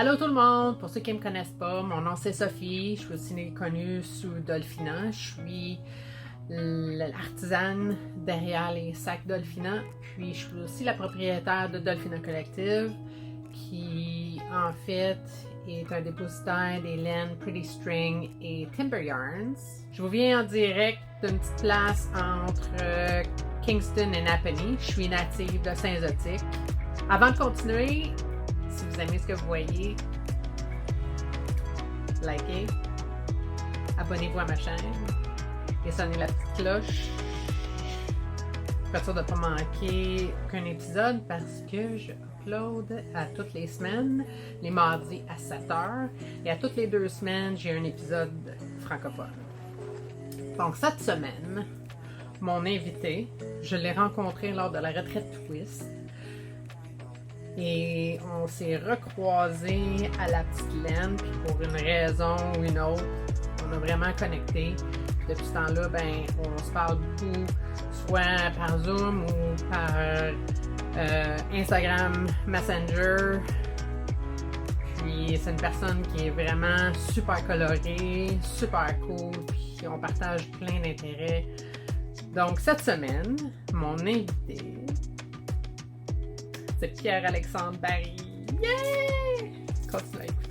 Allô tout le monde! Pour ceux qui ne me connaissent pas, mon nom c'est Sophie. Je suis aussi connue sous Dolphina. Je suis l'artisane derrière les sacs Dolphina. Puis je suis aussi la propriétaire de Dolphina Collective, qui en fait est un dépositaire des laines Pretty String et Timber Yarns. Je vous viens en direct d'une petite place entre Kingston et Napanee. Je suis native de Saint-Zotique. Avant de continuer, si vous aimez ce que vous voyez, likez, abonnez-vous à ma chaîne et sonnez la petite cloche pour être sûr de ne pas manquer aucun épisode parce que je upload à toutes les semaines, les mardis à 7h et à toutes les 2 semaines, j'ai un épisode francophone. Donc cette semaine, mon invité, je l'ai rencontré lors de la retraite Twist. Et on s'est recroisés à la petite laine, puis pour une raison ou une autre, on a vraiment connecté. Depuis ce temps-là, ben, on se parle beaucoup, soit par Zoom ou par Instagram Messenger. Puis c'est une personne qui est vraiment super colorée, super cool, puis on partage plein d'intérêts. Donc cette semaine, mon invité, c'est Pierre-Alexandre Barry. Yeah! Continue à écouter.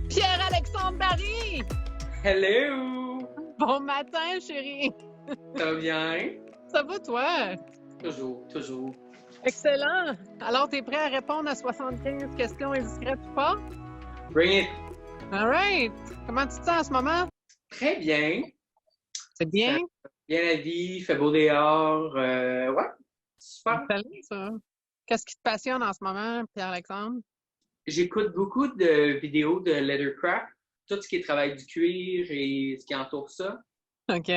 Pierre-Alexandre Barry! Hello! Bon matin, chérie! Ça va bien? Ça va, toi? Toujours, toujours. Excellent! Alors, t'es prêt à répondre à 75 questions indiscrètes ou pas? Bring it! All right! Comment tu te sens en ce moment? Très bien. C'est bien? Bien la vie, il fait beau dehors. Ouais, super. Excellent, ça. Qu'est-ce qui te passionne en ce moment, Pierre-Alexandre? J'écoute beaucoup de vidéos de Leathercraft, tout ce qui est travail du cuir et ce qui entoure ça. OK.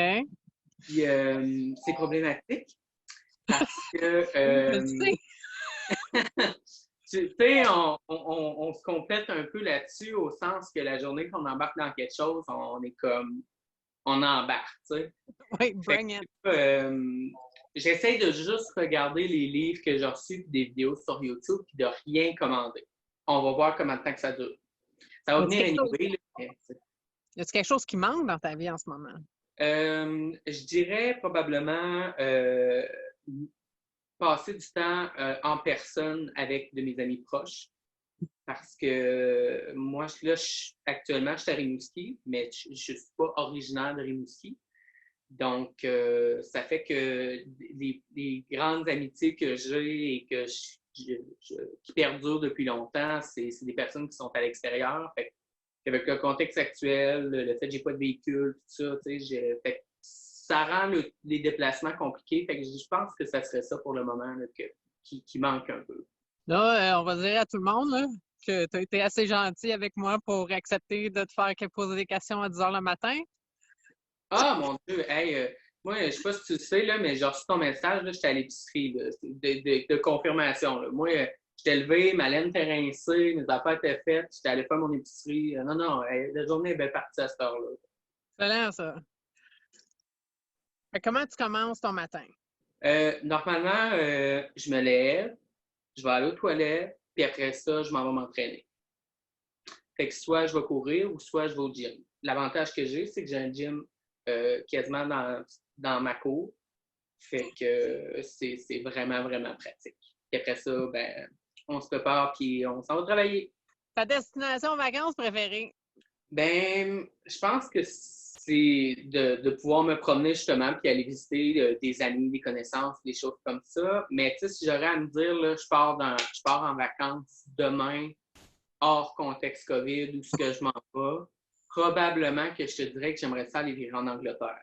Puis c'est problématique parce que Je sais. tu sais, on se complète un peu là-dessus au sens que la journée qu'on embarque dans quelque chose, on est comme on embarque, tu sais. Oui, bring it. J'essaie de juste regarder les livres que j'ai reçus et des vidéos sur YouTube puis de rien commander. On va voir combien de temps que ça dure. Ça va venir anyway. Y a-t-il quelque chose qui manque dans ta vie en ce moment? Je dirais probablement passer du temps en personne avec de mes amis proches. Parce que moi, là, actuellement, je suis à Rimouski, mais je ne suis pas originaire de Rimouski. Donc, ça fait que les grandes amitiés que j'ai et qui perdurent depuis longtemps, c'est des personnes qui sont à l'extérieur. Avec le contexte actuel, le fait que j'ai pas de véhicule, tout ça, fait que ça rend les déplacements compliqués. Fait que je pense que ça serait ça pour le moment là, qui manque un peu. Là, on va dire à tout le monde là, que tu as été assez gentil avec moi pour accepter de te faire poser des questions à 10 h le matin. Ah, mon Dieu! Hey, moi, je sais pas si tu le sais, là, mais j'ai reçu ton message, là, j'étais à l'épicerie de confirmation. Là. Moi, j'étais levé, ma laine était rincée, mes affaires étaient faites, j'étais allé faire mon épicerie. Non, la journée est bien partie à cette heure-là. Excellent, ça. Comment tu commences ton matin? Normalement, je me lève, je vais aller aux toilettes, puis après ça, je m'en vais m'entraîner. Fait que soit je vais courir ou soit je vais au gym. L'avantage que j'ai, c'est que j'ai un gym quasiment dans ma cour. Fait que c'est vraiment, vraiment pratique. Puis après ça, ben, on se prépare puis on s'en va travailler. Ta destination vacances préférée? Ben, je pense que c'est de pouvoir me promener justement puis aller visiter des amis, des connaissances, des choses comme ça. Mais tu sais, si j'aurais à me dire, là, je pars en vacances demain, hors contexte COVID, où ce que je m'en vais, probablement que je te dirais que j'aimerais ça aller vivre en Angleterre.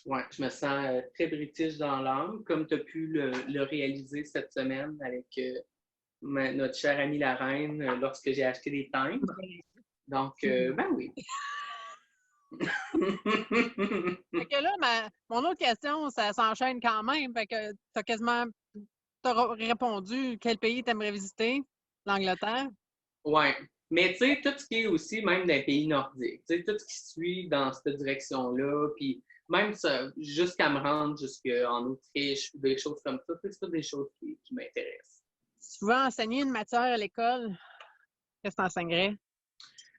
Ouais, je me sens très british dans l'âme, comme tu as pu le réaliser cette semaine avec notre chère amie la reine lorsque j'ai acheté des timbres. Donc, ben oui. Fait que là, mon autre question, ça s'enchaîne quand même. Fait que t'as répondu quel pays t'aimerais visiter? L'Angleterre? Ouais. Mais tu sais, tout ce qui est aussi, même dans les pays nordiques, tu sais, tout ce qui suit dans cette direction-là, puis même ça, jusqu'à me rendre jusqu'en Autriche, ou des choses comme ça, c'est toutes des choses qui m'intéressent. Si tu pouvais enseigner une matière à l'école, qu'est-ce que tu enseignerais?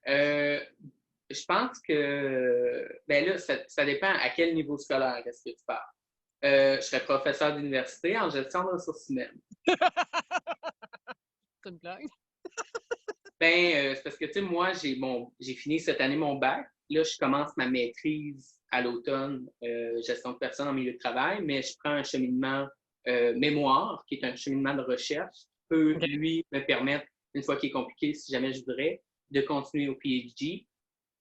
Je pense que, ben là, ça dépend à quel niveau scolaire est-ce que tu parles. Je serais professeur d'université en gestion de ressources humaines. C'est une blague. Ben, c'est parce que, tu sais, moi, j'ai fini cette année mon bac. Là, je commence ma maîtrise à l'automne, gestion de personnes en milieu de travail, mais je prends un cheminement mémoire, qui est un cheminement de recherche, qui peut, lui, me permettre, une fois qu'il est compliqué, si jamais je voudrais, de continuer au PhD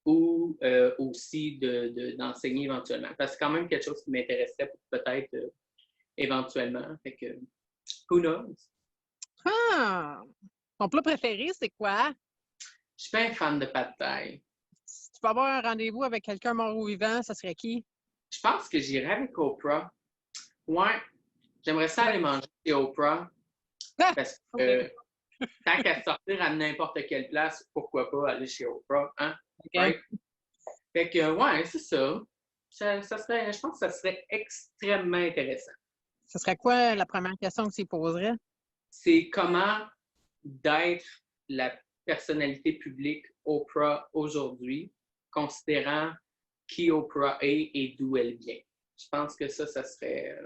ou aussi d'enseigner éventuellement. Parce que c'est quand même quelque chose qui m'intéresserait peut-être éventuellement. Fait que, who knows? Ah! Ton plat préféré, c'est quoi? Je suis pas un fan de pad thai. Si tu peux avoir un rendez-vous avec quelqu'un mort ou vivant, ça serait qui? Je pense que j'irais avec Oprah. Ouais, j'aimerais ça aller manger chez Oprah. Ah! Parce que tant qu'à sortir à n'importe quelle place, pourquoi pas aller chez Oprah, hein? Okay. Right? Fait que, ouais, c'est ça. Je pense que ça serait extrêmement intéressant. Ce serait quoi la première question que tu poserais? C'est comment d'être la personnalité publique Oprah aujourd'hui, considérant qui Oprah est et d'où elle vient. Je pense que ça serait...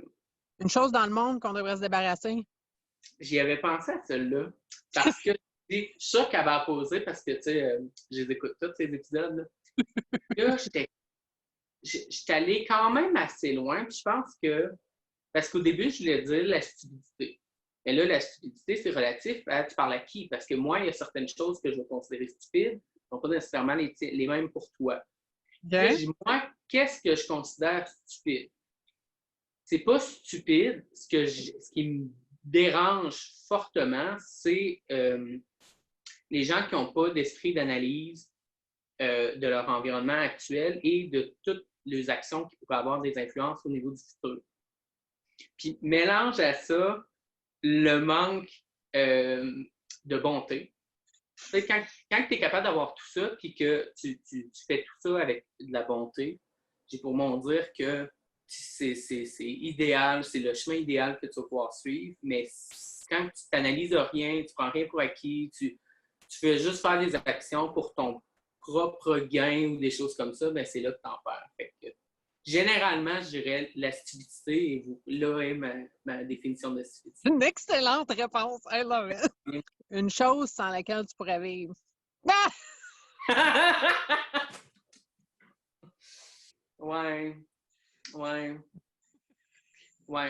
Une chose dans le monde qu'on devrait se débarrasser? J'y avais pensé à celle-là, parce que je suis sûre qu'elle va poser, parce que, tu sais, je les écoute tous, ces épisodes-là. Là, j'étais allée quand même assez loin, puis je pense que... Parce qu'au début, je voulais dire la stupidité. Mais là, la stupidité, c'est relatif à tu parles à qui? Parce que moi, il y a certaines choses que je vais considérer stupides, qui ne sont pas nécessairement les mêmes pour toi. Okay. Là, je dis, moi, qu'est-ce que je considère stupide? C'est pas stupide. Ce qui me dérange fortement, c'est les gens qui n'ont pas d'esprit d'analyse de leur environnement actuel et de toutes les actions qui pourraient avoir des influences au niveau du futur. Puis mélange à ça le manque de bonté. Tu sais, quand tu es capable d'avoir tout ça, puis que tu fais tout ça avec de la bonté, j'ai pour mon dire que c'est idéal, c'est le chemin idéal que tu vas pouvoir suivre, mais quand tu t'analyses rien, tu prends rien pour acquis, tu fais juste faire des actions pour ton propre gain ou des choses comme ça, ben c'est là que tu en perds. Fait que, généralement, je dirais la stupidité, et là est ma définition de stupidité. Une excellente réponse. I love it. Une chose sans laquelle tu pourrais vivre. Ah! Ouais.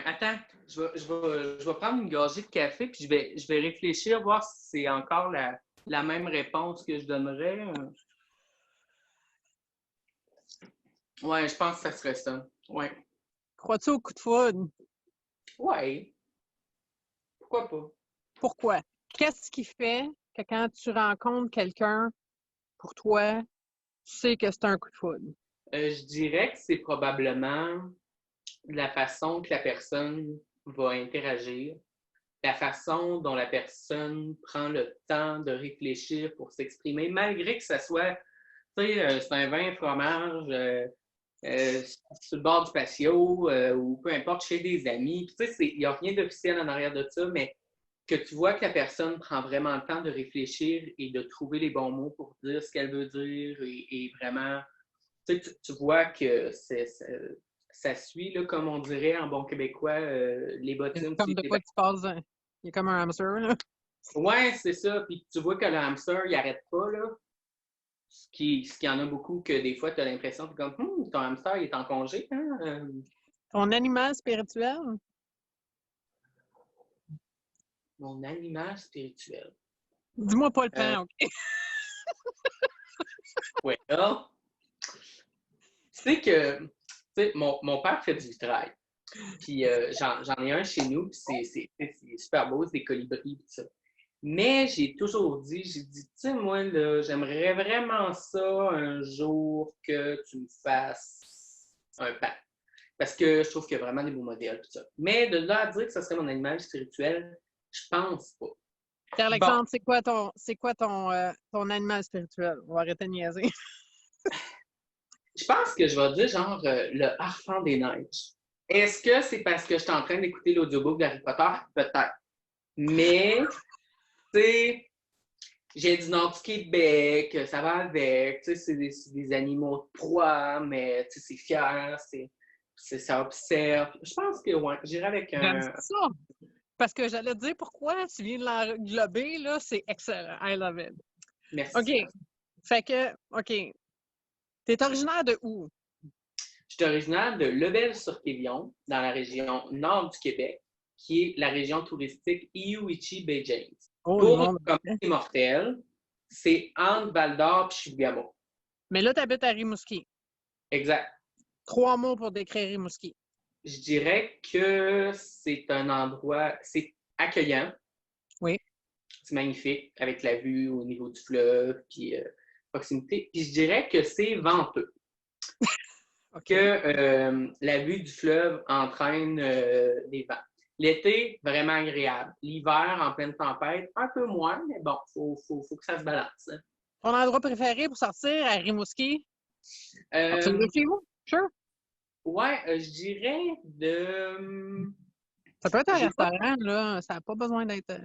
Attends, je vais prendre une gorgée de café, puis je vais réfléchir, voir si c'est encore la même réponse que je donnerais. Ouais, je pense que ça serait ça. Ouais. Crois-tu au coup de foudre? Ouais. Pourquoi pas? Pourquoi? Qu'est-ce qui fait que quand tu rencontres quelqu'un, pour toi, tu sais que c'est un coup de foudre? Je dirais que c'est probablement la façon que la personne va interagir, la façon dont la personne prend le temps de réfléchir pour s'exprimer, malgré que ça soit, tu sais, c'est un vin, fromage, sur le bord du patio, ou peu importe, chez des amis. Tu sais, il n'y a rien d'officiel en arrière de ça, mais que tu vois que la personne prend vraiment le temps de réfléchir et de trouver les bons mots pour dire ce qu'elle veut dire et vraiment, tu vois que ça suit, là, comme on dirait en bon québécois, les bottines. Comme de quoi tu passes, il est comme un hamster, là. Ouais, c'est ça. Puis tu vois que le hamster, il n'arrête pas, là. Ce qui en a beaucoup que des fois, tu as l'impression que comme ton hamster, il est en congé, hein? Ton animal spirituel? Mon animal spirituel. Dis-moi pas le pain, OK? Ouais. Tu sais, mon père fait du vitrail. Puis j'en ai un chez nous, puis c'est super beau, c'est des colibris, tout ça. Mais j'ai toujours dit, tu sais, moi, là, j'aimerais vraiment ça un jour que tu me fasses un pan. Parce que je trouve qu'il y a vraiment des beaux modèles, tout ça. Mais de là à dire que ce serait mon animal spirituel, je pense pas. Pierre-Alexandre, c'est quoi ton animal spirituel? On va arrêter de niaiser. Je pense que je vais dire genre le Harfang des neiges. Est-ce que c'est parce que je suis en train d'écouter l'audiobook d'Harry Potter? Peut-être. Mais, tu sais, j'ai du Nord-du-Québec, ça va avec, tu sais, c'est des animaux de proie, mais tu sais, c'est fier, ça observe. Je pense que, ouais, j'irai avec J'aime un... ça! Parce que j'allais te dire pourquoi tu viens de l'englober, là, c'est excellent. I love it. Merci. OK. Fait que, OK. T'es originaire de où? Je suis originaire de Lebel-sur-Quévillon, dans la région nord du Québec, qui est la région touristique Iuichi-Bay James. Oh, Pour le monde. une communauté mortelle, c'est entre Val-d'Or et Chibougamau. Mais là, t'habites à Rimouski. Exact. 3 mots pour décrire Rimouski. Je dirais que c'est un endroit, c'est accueillant. Oui. C'est magnifique, avec la vue au niveau du fleuve, puis proximité. Puis je dirais que c'est venteux. OK. Que la vue du fleuve entraîne des vents. L'été, vraiment agréable. L'hiver, en pleine tempête, un peu moins, mais bon, faut que ça se balance. Hein. Ton endroit préféré pour sortir à Rimouski? Tu le chez vous? Sure. Ouais, je dirais de... Ça peut être un J'ai pas- restaurant, là. Ça n'a pas besoin d'être...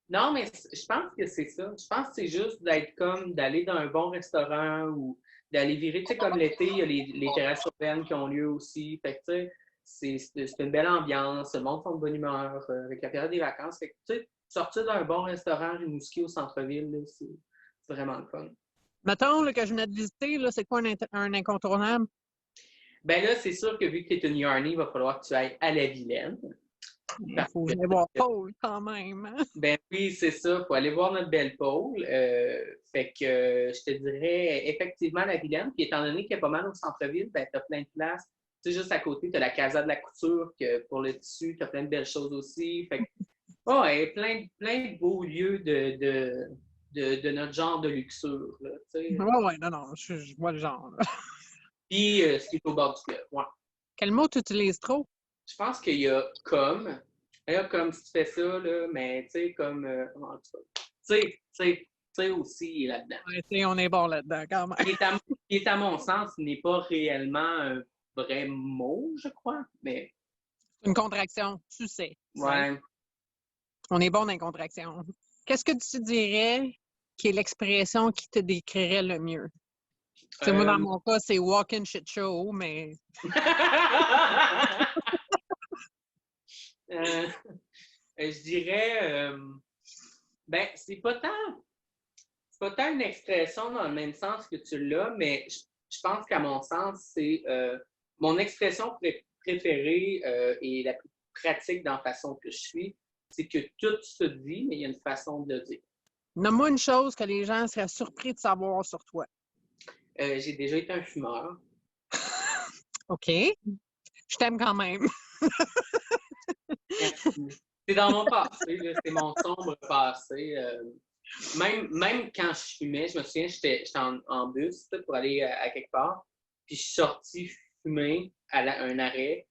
Non, mais je pense que c'est ça. Je pense que c'est juste d'être comme d'aller dans un bon restaurant ou d'aller virer. Tu sais, comme l'été, il y a les terrasses urbaines qui ont lieu aussi. Fait que, tu sais, c'est une belle ambiance. Le monde sont de bonne humeur avec la période des vacances. Fait que, tu sais, sortir d'un bon restaurant Rimouski au centre-ville, là, c'est vraiment le fun. Mettons là, que je venais de visiter, là, c'est quoi un incontournable? Ben là, c'est sûr que vu que tu es une Yarnie, il va falloir que tu ailles à la Vilaine. Il faut venir voir Paul quand même. Hein? Ben oui, c'est ça. Il faut aller voir notre belle pôle. Fait que je te dirais effectivement la Vilaine. Puis étant donné qu'il y a pas mal au centre-ville, ben, tu as plein de places. Tu sais, juste à côté, tu as la Casa de la Couture que pour le tissu, tu as plein de belles choses aussi. Fait que, ouais, plein de beaux lieux de notre genre de luxure. Là, tu sais. Ouais, non, je vois le genre. Là. Puis ce qui est au bord du fleuve. Ouais. Quel mot tu utilises trop? Je pense qu'il y a comme. Il y a comme si tu fais ça, là, mais tu sais, comme. Comment tu sais? Tu sais aussi, il est là-dedans. Ouais, on est bon là-dedans quand même. Qui est à mon sens, n'est pas réellement un vrai mot, je crois, mais. Une contraction, tu sais. Ouais. On est bon dans les contractions. Qu'est-ce que tu dirais qui est l'expression qui te décrirait le mieux? Tu sais, moi, dans mon cas, c'est walk-in shit show, mais. Je dirais. Ben, c'est pas tant une expression dans le même sens que tu l'as, mais je pense qu'à mon sens, c'est mon expression préférée et la plus pratique dans la façon que je suis, c'est que tout se dit, mais il y a une façon de le dire. Nomme-moi une chose que les gens seraient surpris de savoir sur toi. J'ai déjà été un fumeur. OK. Je t'aime quand même. C'est dans mon passé, là, c'est mon sombre passé. Même quand je fumais, je me souviens, j'étais en bus pour aller à quelque part, puis je suis sorti fumer à un arrêt,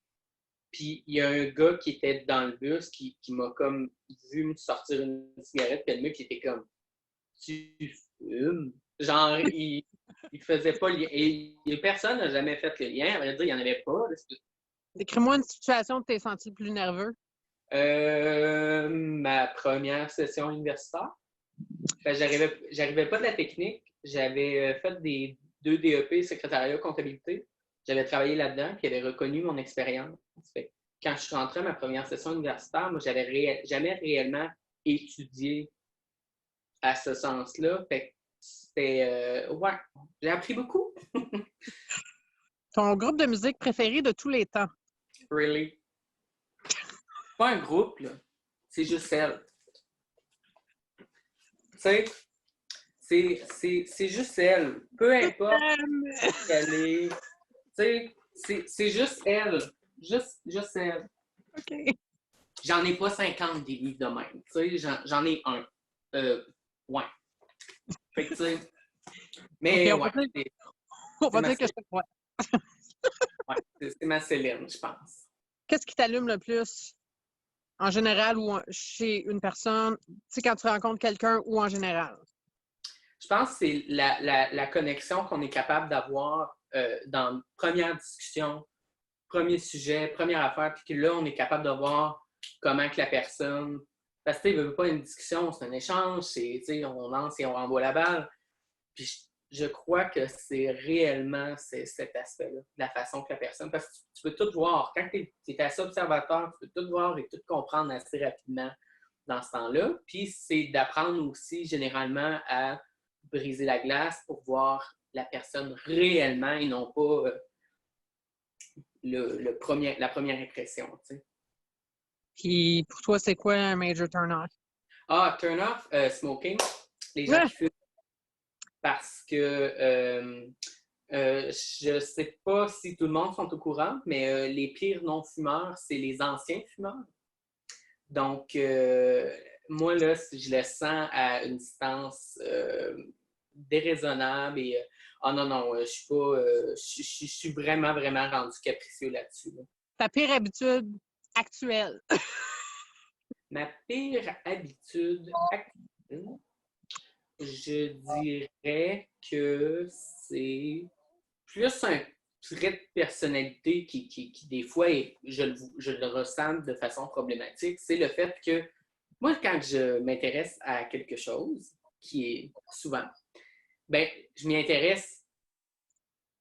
puis il y a un gars qui était dans le bus qui m'a comme vu me sortir une cigarette, puis le mec qui était comme « Tu fumes? » Genre, il faisait pas le lien. Et personne n'a jamais fait le lien, à vrai dire, il n'y en avait pas. Là, Décris-moi une situation où tu t'es senti le plus nerveux. Ma première session universitaire. Ben, j'arrivais pas de la technique. J'avais fait 2 DEP secrétariat comptabilité. J'avais travaillé là-dedans, puis il avait reconnu mon expérience. Quand je suis rentré à ma première session universitaire, moi, j'avais jamais réellement étudié à ce sens-là. Fait que c'était... ouais, j'ai appris beaucoup. Ton groupe de musique préféré de tous les temps? Really? Pas un groupe, là. C'est juste elle. Tu sais, c'est juste elle. Peu importe où elle est. Tu sais, c'est juste elle. Juste elle. OK. J'en ai pas 50 des livres de même. Tu sais, j'en ai un. Ouais. Fait que, tu sais, mais Ok, ouais, on c'est va dire que ma, ouais, c'est ma Céline, je pense. Qu'est-ce qui t'allume le plus en général ou chez une personne, tu sais, quand tu rencontres quelqu'un ou en général? Je pense que c'est la connexion qu'on est capable d'avoir dans première discussion, premier sujet, première affaire, puis que là, on est capable de voir comment que la personne. Parce que, tu sais, il veut pas une discussion, c'est un échange, on lance et on renvoie la balle. Puis je crois que c'est réellement cet aspect-là, la façon que la personne. Parce que tu peux tout voir. Quand tu es assez observateur, tu peux tout voir et tout comprendre assez rapidement dans ce temps-là. Puis c'est d'apprendre aussi généralement à briser la glace pour voir la personne réellement et non pas la première impression. Tu sais. Puis pour toi, c'est quoi un major turn-off? Ah, turn off, smoking. Les gens Ouais. qui fument. Parce que je ne sais pas si tout le monde sont au courant, mais les pires non-fumeurs, c'est les anciens fumeurs. Donc, moi, là, je le sens à une distance déraisonnable et oh non, non, je suis pas. Je suis vraiment, vraiment rendu capricieux là-dessus. Là. Ta pire habitude actuelle? Ma pire habitude actuelle, je dirais que c'est plus un trait de personnalité qui des fois, je le ressens de façon problématique, c'est le fait que moi, quand je m'intéresse à quelque chose, qui est souvent, ben, je m'y intéresse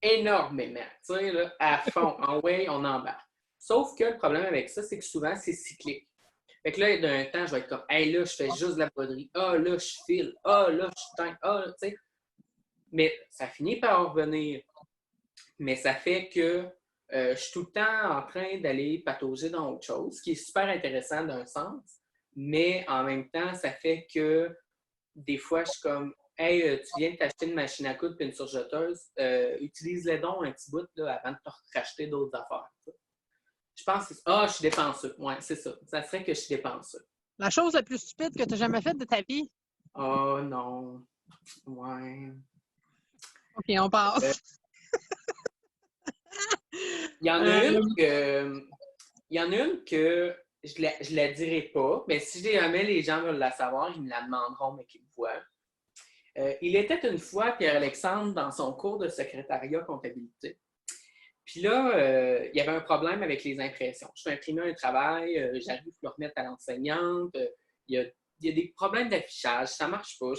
énormément, tu sais, là, à fond, en way, on embarque. Sauf que le problème avec ça, c'est que souvent, c'est cyclique. Fait que là, d'un temps, je vais être comme, hey, là, je fais juste de la broderie. Ah, là, je file. Ah, là, je teins. Ah, tu sais. Mais ça finit par revenir. Mais ça fait que je suis tout le temps en train d'aller patauger dans autre chose, ce qui est super intéressant d'un sens. Mais en même temps, ça fait que des fois, je suis comme, hey, tu viens de t'acheter une machine à coudre et une surjeteuse, utilise-les donc un petit bout là, avant de te racheter d'autres affaires. Je pense que je suis dépenseux. Ouais, c'est ça. Ça serait que je suis dépenseux. La chose la plus stupide que tu as jamais faite de ta vie? Oh non. Ouais. OK, on passe. Il y en a une que. Il y en a une que je la dirai pas, mais si jamais les gens veulent la savoir, ils me la demanderont, mais qu'ils me voient. Il était une fois, Pierre-Alexandre, dans son cours de secrétariat comptabilité. Puis là, il y avait un problème avec les impressions. Je fais imprimer un travail, j'arrive à le remettre à l'enseignante. Il y a des problèmes d'affichage, ça marche pas.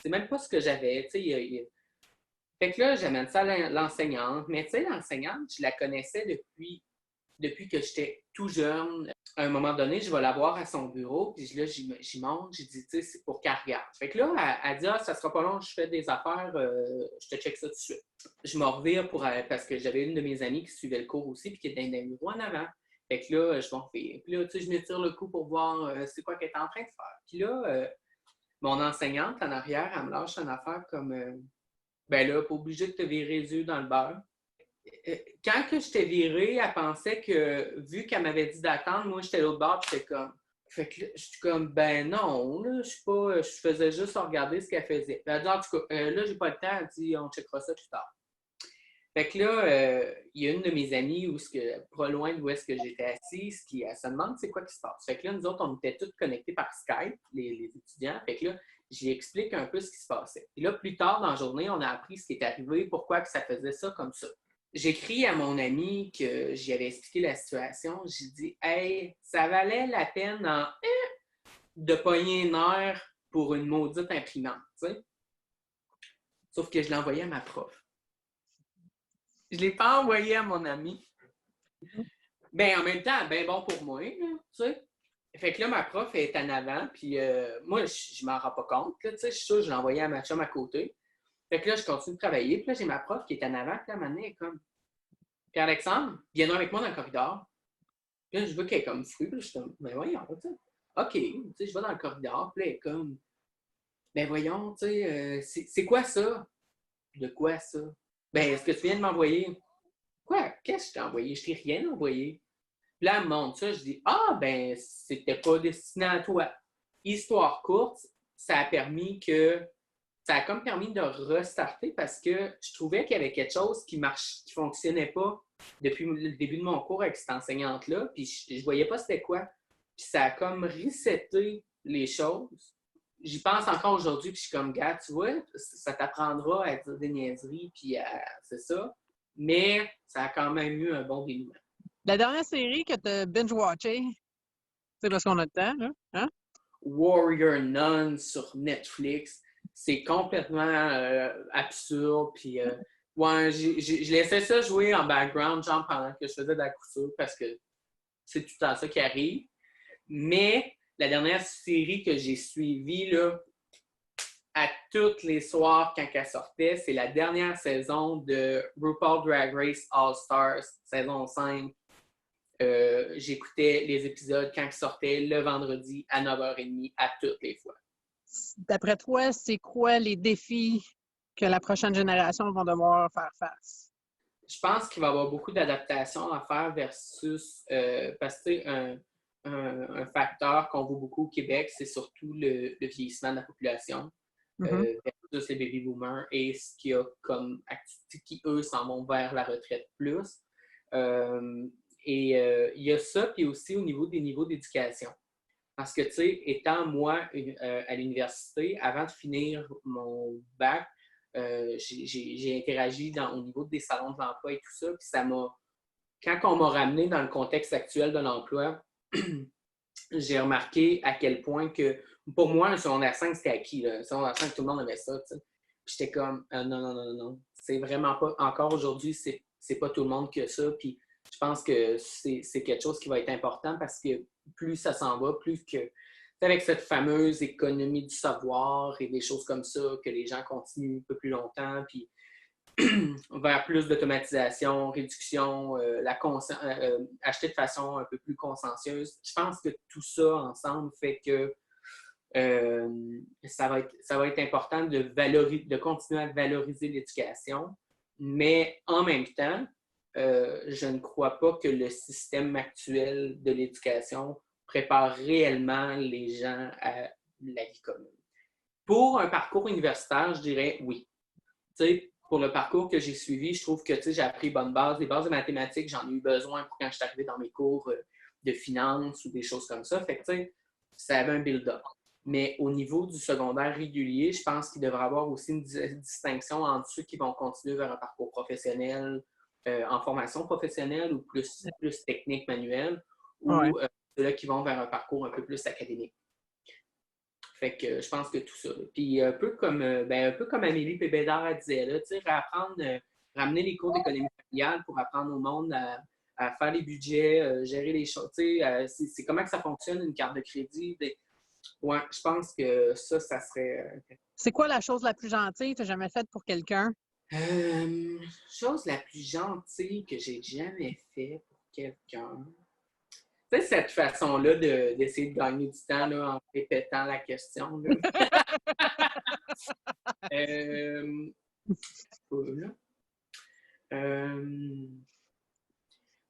C'est même pas ce que j'avais. Fait que là, j'amène ça à l'enseignante. Mais tu sais, l'enseignante, je la connaissais depuis que j'étais tout jeune. À un moment donné, je vais la voir à son bureau, puis là, j'y monte, j'ai dit, tu sais, c'est pour qu'elle regarde. Fait que là, elle dit, ça sera pas long, je fais des affaires, je te check ça tout de suite. Je m'en revire parce que j'avais une de mes amies qui suivait le cours aussi, puis qui était dans le bureau en avant. Fait que là, je m'en revire. Puis là, tu sais, je m'étire le cou pour voir c'est quoi qu'elle est en train de faire. Puis là, mon enseignante en arrière, elle me lâche une affaire comme, ben là, pas obligé de te virer les yeux dans le beurre. Quand que je t'ai viré, elle pensait que, vu qu'elle m'avait dit d'attendre, moi, j'étais l'autre bord, puis j'étais comme... Fait que là, je suis comme, ben non, là, je suis pas... Je faisais juste regarder ce qu'elle faisait. Elle a dit, en tout cas, là, j'ai pas le temps. Elle dit, on checkera ça plus tard. Fait que là, il y a une de mes amies, pas loin d'où est-ce que j'étais assise, elle se demande c'est quoi qui se passe. Fait que là, nous autres, on était tous connectés par Skype, les étudiants. Fait que là, j'y explique un peu ce qui se passait. Et là, plus tard dans la journée, on a appris ce qui est arrivé, pourquoi que ça faisait ça comme ça. J'écris à mon ami que j'y avais expliqué la situation. J'ai dit, hey, ça valait la peine de pogner une heure pour une maudite imprimante, tu sais. Sauf que je l'ai envoyé à ma prof. Je ne l'ai pas envoyé à mon ami. Ben, en même temps, ben bon pour moi, là, tu sais. Fait que là, ma prof est en avant, puis moi, je m'en rends pas compte, là, tu sais. Je suis sûr, je l'ai envoyé à ma chum à côté. Fait que là, je continue de travailler, puis là, j'ai ma prof qui est en avant, puis là, à un moment donné, elle est comme, Pierre-Alexandre, viens avec moi dans le corridor. Puis là, je veux qu'elle est comme fou, puis là, je suis comme, ben voyons, tu sais. OK, tu sais, je vais dans le corridor, puis là, elle est comme, ben voyons, tu sais, c'est quoi ça? De quoi ça? Ben, est-ce que tu viens de m'envoyer? Quoi? Qu'est-ce que je t'ai envoyé? Je t'ai rien envoyé. Puis là, elle me montre ça, je dis, ben, c'était pas destiné à toi. Histoire courte, ça a comme permis de restarter parce que je trouvais qu'il y avait quelque chose qui fonctionnait pas depuis le début de mon cours avec cette enseignante-là, puis je voyais pas c'était quoi. Puis ça a comme reseté les choses. J'y pense encore aujourd'hui, puis je suis comme, gars, tu vois, ça t'apprendra à dire des niaiseries, puis c'est ça. Mais ça a quand même eu un bon dénouement. La dernière série que tu as binge-watchée, c'est parce qu'on a le temps, là, hein? Warrior Nun sur Netflix. C'est complètement absurde. Puis, ouais, je laissais ça jouer en background, genre pendant que je faisais de la couture, parce que c'est tout le temps ça qui arrive. Mais la dernière série que j'ai suivie, là, à tous les soirs quand elle sortait, c'est la dernière saison de RuPaul Drag Race All Stars, saison 5. J'écoutais les épisodes quand ils sortaient le vendredi à 9h30 à toutes les fois. D'après toi, c'est quoi les défis que la prochaine génération va devoir faire face? Je pense qu'il va y avoir beaucoup d'adaptations à faire versus parce que un facteur qu'on voit beaucoup au Québec, c'est surtout le vieillissement de la population versus les baby boomers et ce qu'il y a comme activité qui, eux, s'en vont vers la retraite plus. Il y a ça, puis aussi au niveau des niveaux d'éducation. Parce que, tu sais, étant moi à l'université, avant de finir mon bac, j'ai interagi au niveau des salons de l'emploi et tout ça, puis ça m'a... Quand on m'a ramené dans le contexte actuel de l'emploi, j'ai remarqué à quel point que, pour moi, le secondaire 5, c'était acquis. Là. Le secondaire 5, tout le monde aimait ça, tu sais. Puis j'étais comme, non. C'est vraiment pas... Encore aujourd'hui, c'est pas tout le monde que ça, puis je pense que c'est quelque chose qui va être important parce que plus ça s'en va, plus que avec cette fameuse économie du savoir et des choses comme ça, que les gens continuent un peu plus longtemps, puis vers plus d'automatisation, réduction, acheter de façon un peu plus consciencieuse. Je pense que tout ça ensemble fait que ça va être important de continuer à valoriser l'éducation, mais en même temps, je ne crois pas que le système actuel de l'éducation prépare réellement les gens à la vie commune. Pour un parcours universitaire, je dirais oui. Tu sais, pour le parcours que j'ai suivi, je trouve que j'ai appris bonnes bases. Les bases de mathématiques, j'en ai eu besoin pour quand je suis arrivé dans mes cours de finance ou des choses comme ça. Fait que, tu sais, ça avait un build-up. Mais au niveau du secondaire régulier, je pense qu'il devrait y avoir aussi une distinction entre ceux qui vont continuer vers un parcours professionnel, en formation professionnelle ou plus technique, manuelle, ou ceux-là qui vont vers un parcours un peu plus académique. Fait que je pense que tout ça. Là. Puis un peu comme Amélie Pébédard disait, là, ramener les cours d'économie familiale pour apprendre au monde à faire les budgets, gérer les choses. C'est comment que ça fonctionne, une carte de crédit. Ouais, je pense que ça serait... C'est quoi la chose la plus gentille que tu as jamais faite pour quelqu'un? Chose la plus gentille que j'ai jamais fait pour quelqu'un. Tu sais, cette façon-là d'essayer de gagner du temps là, en répétant la question. Là.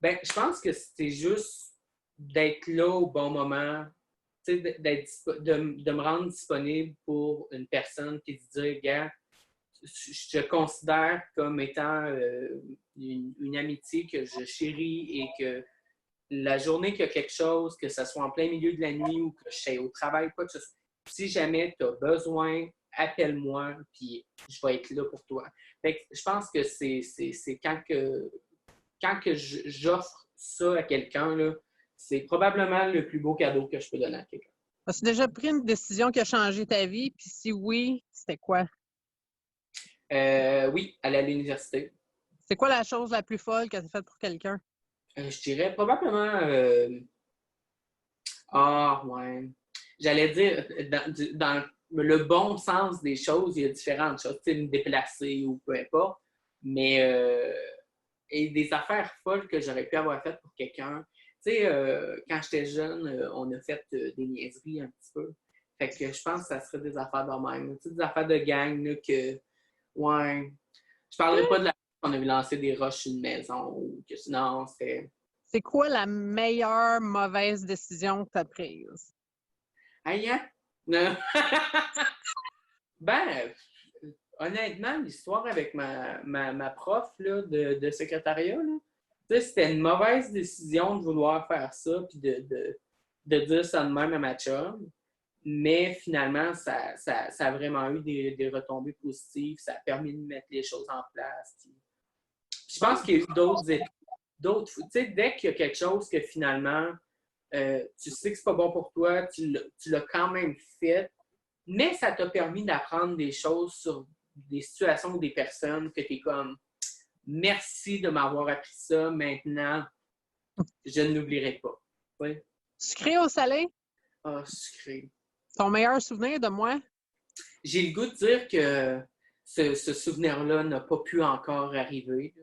Je pense que c'était juste d'être là au bon moment, de me rendre disponible pour une personne qui se dit, gars, je te considère comme étant une amitié que je chéris et que la journée qu'il y a quelque chose, que ce soit en plein milieu de la nuit ou que je sois au travail, quoi que ce soit, si jamais tu as besoin, appelle-moi, puis je vais être là pour toi. Fait que je pense que c'est quand que j'offre ça à quelqu'un, là, c'est probablement le plus beau cadeau que je peux donner à quelqu'un. As-tu déjà pris une décision qui a changé ta vie? Puis si oui, c'était quoi? Oui, aller à l'université. C'est quoi la chose la plus folle que tu as faite pour quelqu'un? Je dirais probablement... ouais. J'allais dire, dans le bon sens des choses, il y a différentes choses. Tu sais, me déplacer ou peu importe. Mais et des affaires folles que j'aurais pu avoir faites pour quelqu'un. Tu sais, quand j'étais jeune, on a fait des niaiseries un petit peu. Fait que je pense que ça serait des affaires de même. Tu sais, des affaires de gang là, que... Ouais. Je parlerai pas de la qu'on a vu lancer des roches sur une maison ou que sinon, c'est... C'est quoi la meilleure mauvaise décision que tu as prise? Hey, hein? Non. Ben, honnêtement, l'histoire avec ma prof là, de secrétariat, là, tu sais, c'était une mauvaise décision de vouloir faire ça puis de dire ça de même à ma chum. Mais finalement, ça a vraiment eu des retombées positives. Ça a permis de mettre les choses en place. Puis je pense qu'il y a eu d'autres. Tu sais, dès qu'il y a quelque chose que finalement, tu sais que c'est pas bon pour toi, tu l'as quand même fait, mais ça t'a permis d'apprendre des choses sur des situations ou des personnes que tu es comme merci de m'avoir appris ça, maintenant, je ne l'oublierai pas. Oui. Sucré au salé? Ah, sucré. Ton meilleur souvenir de moi? J'ai le goût de dire que ce souvenir-là n'a pas pu encore arriver.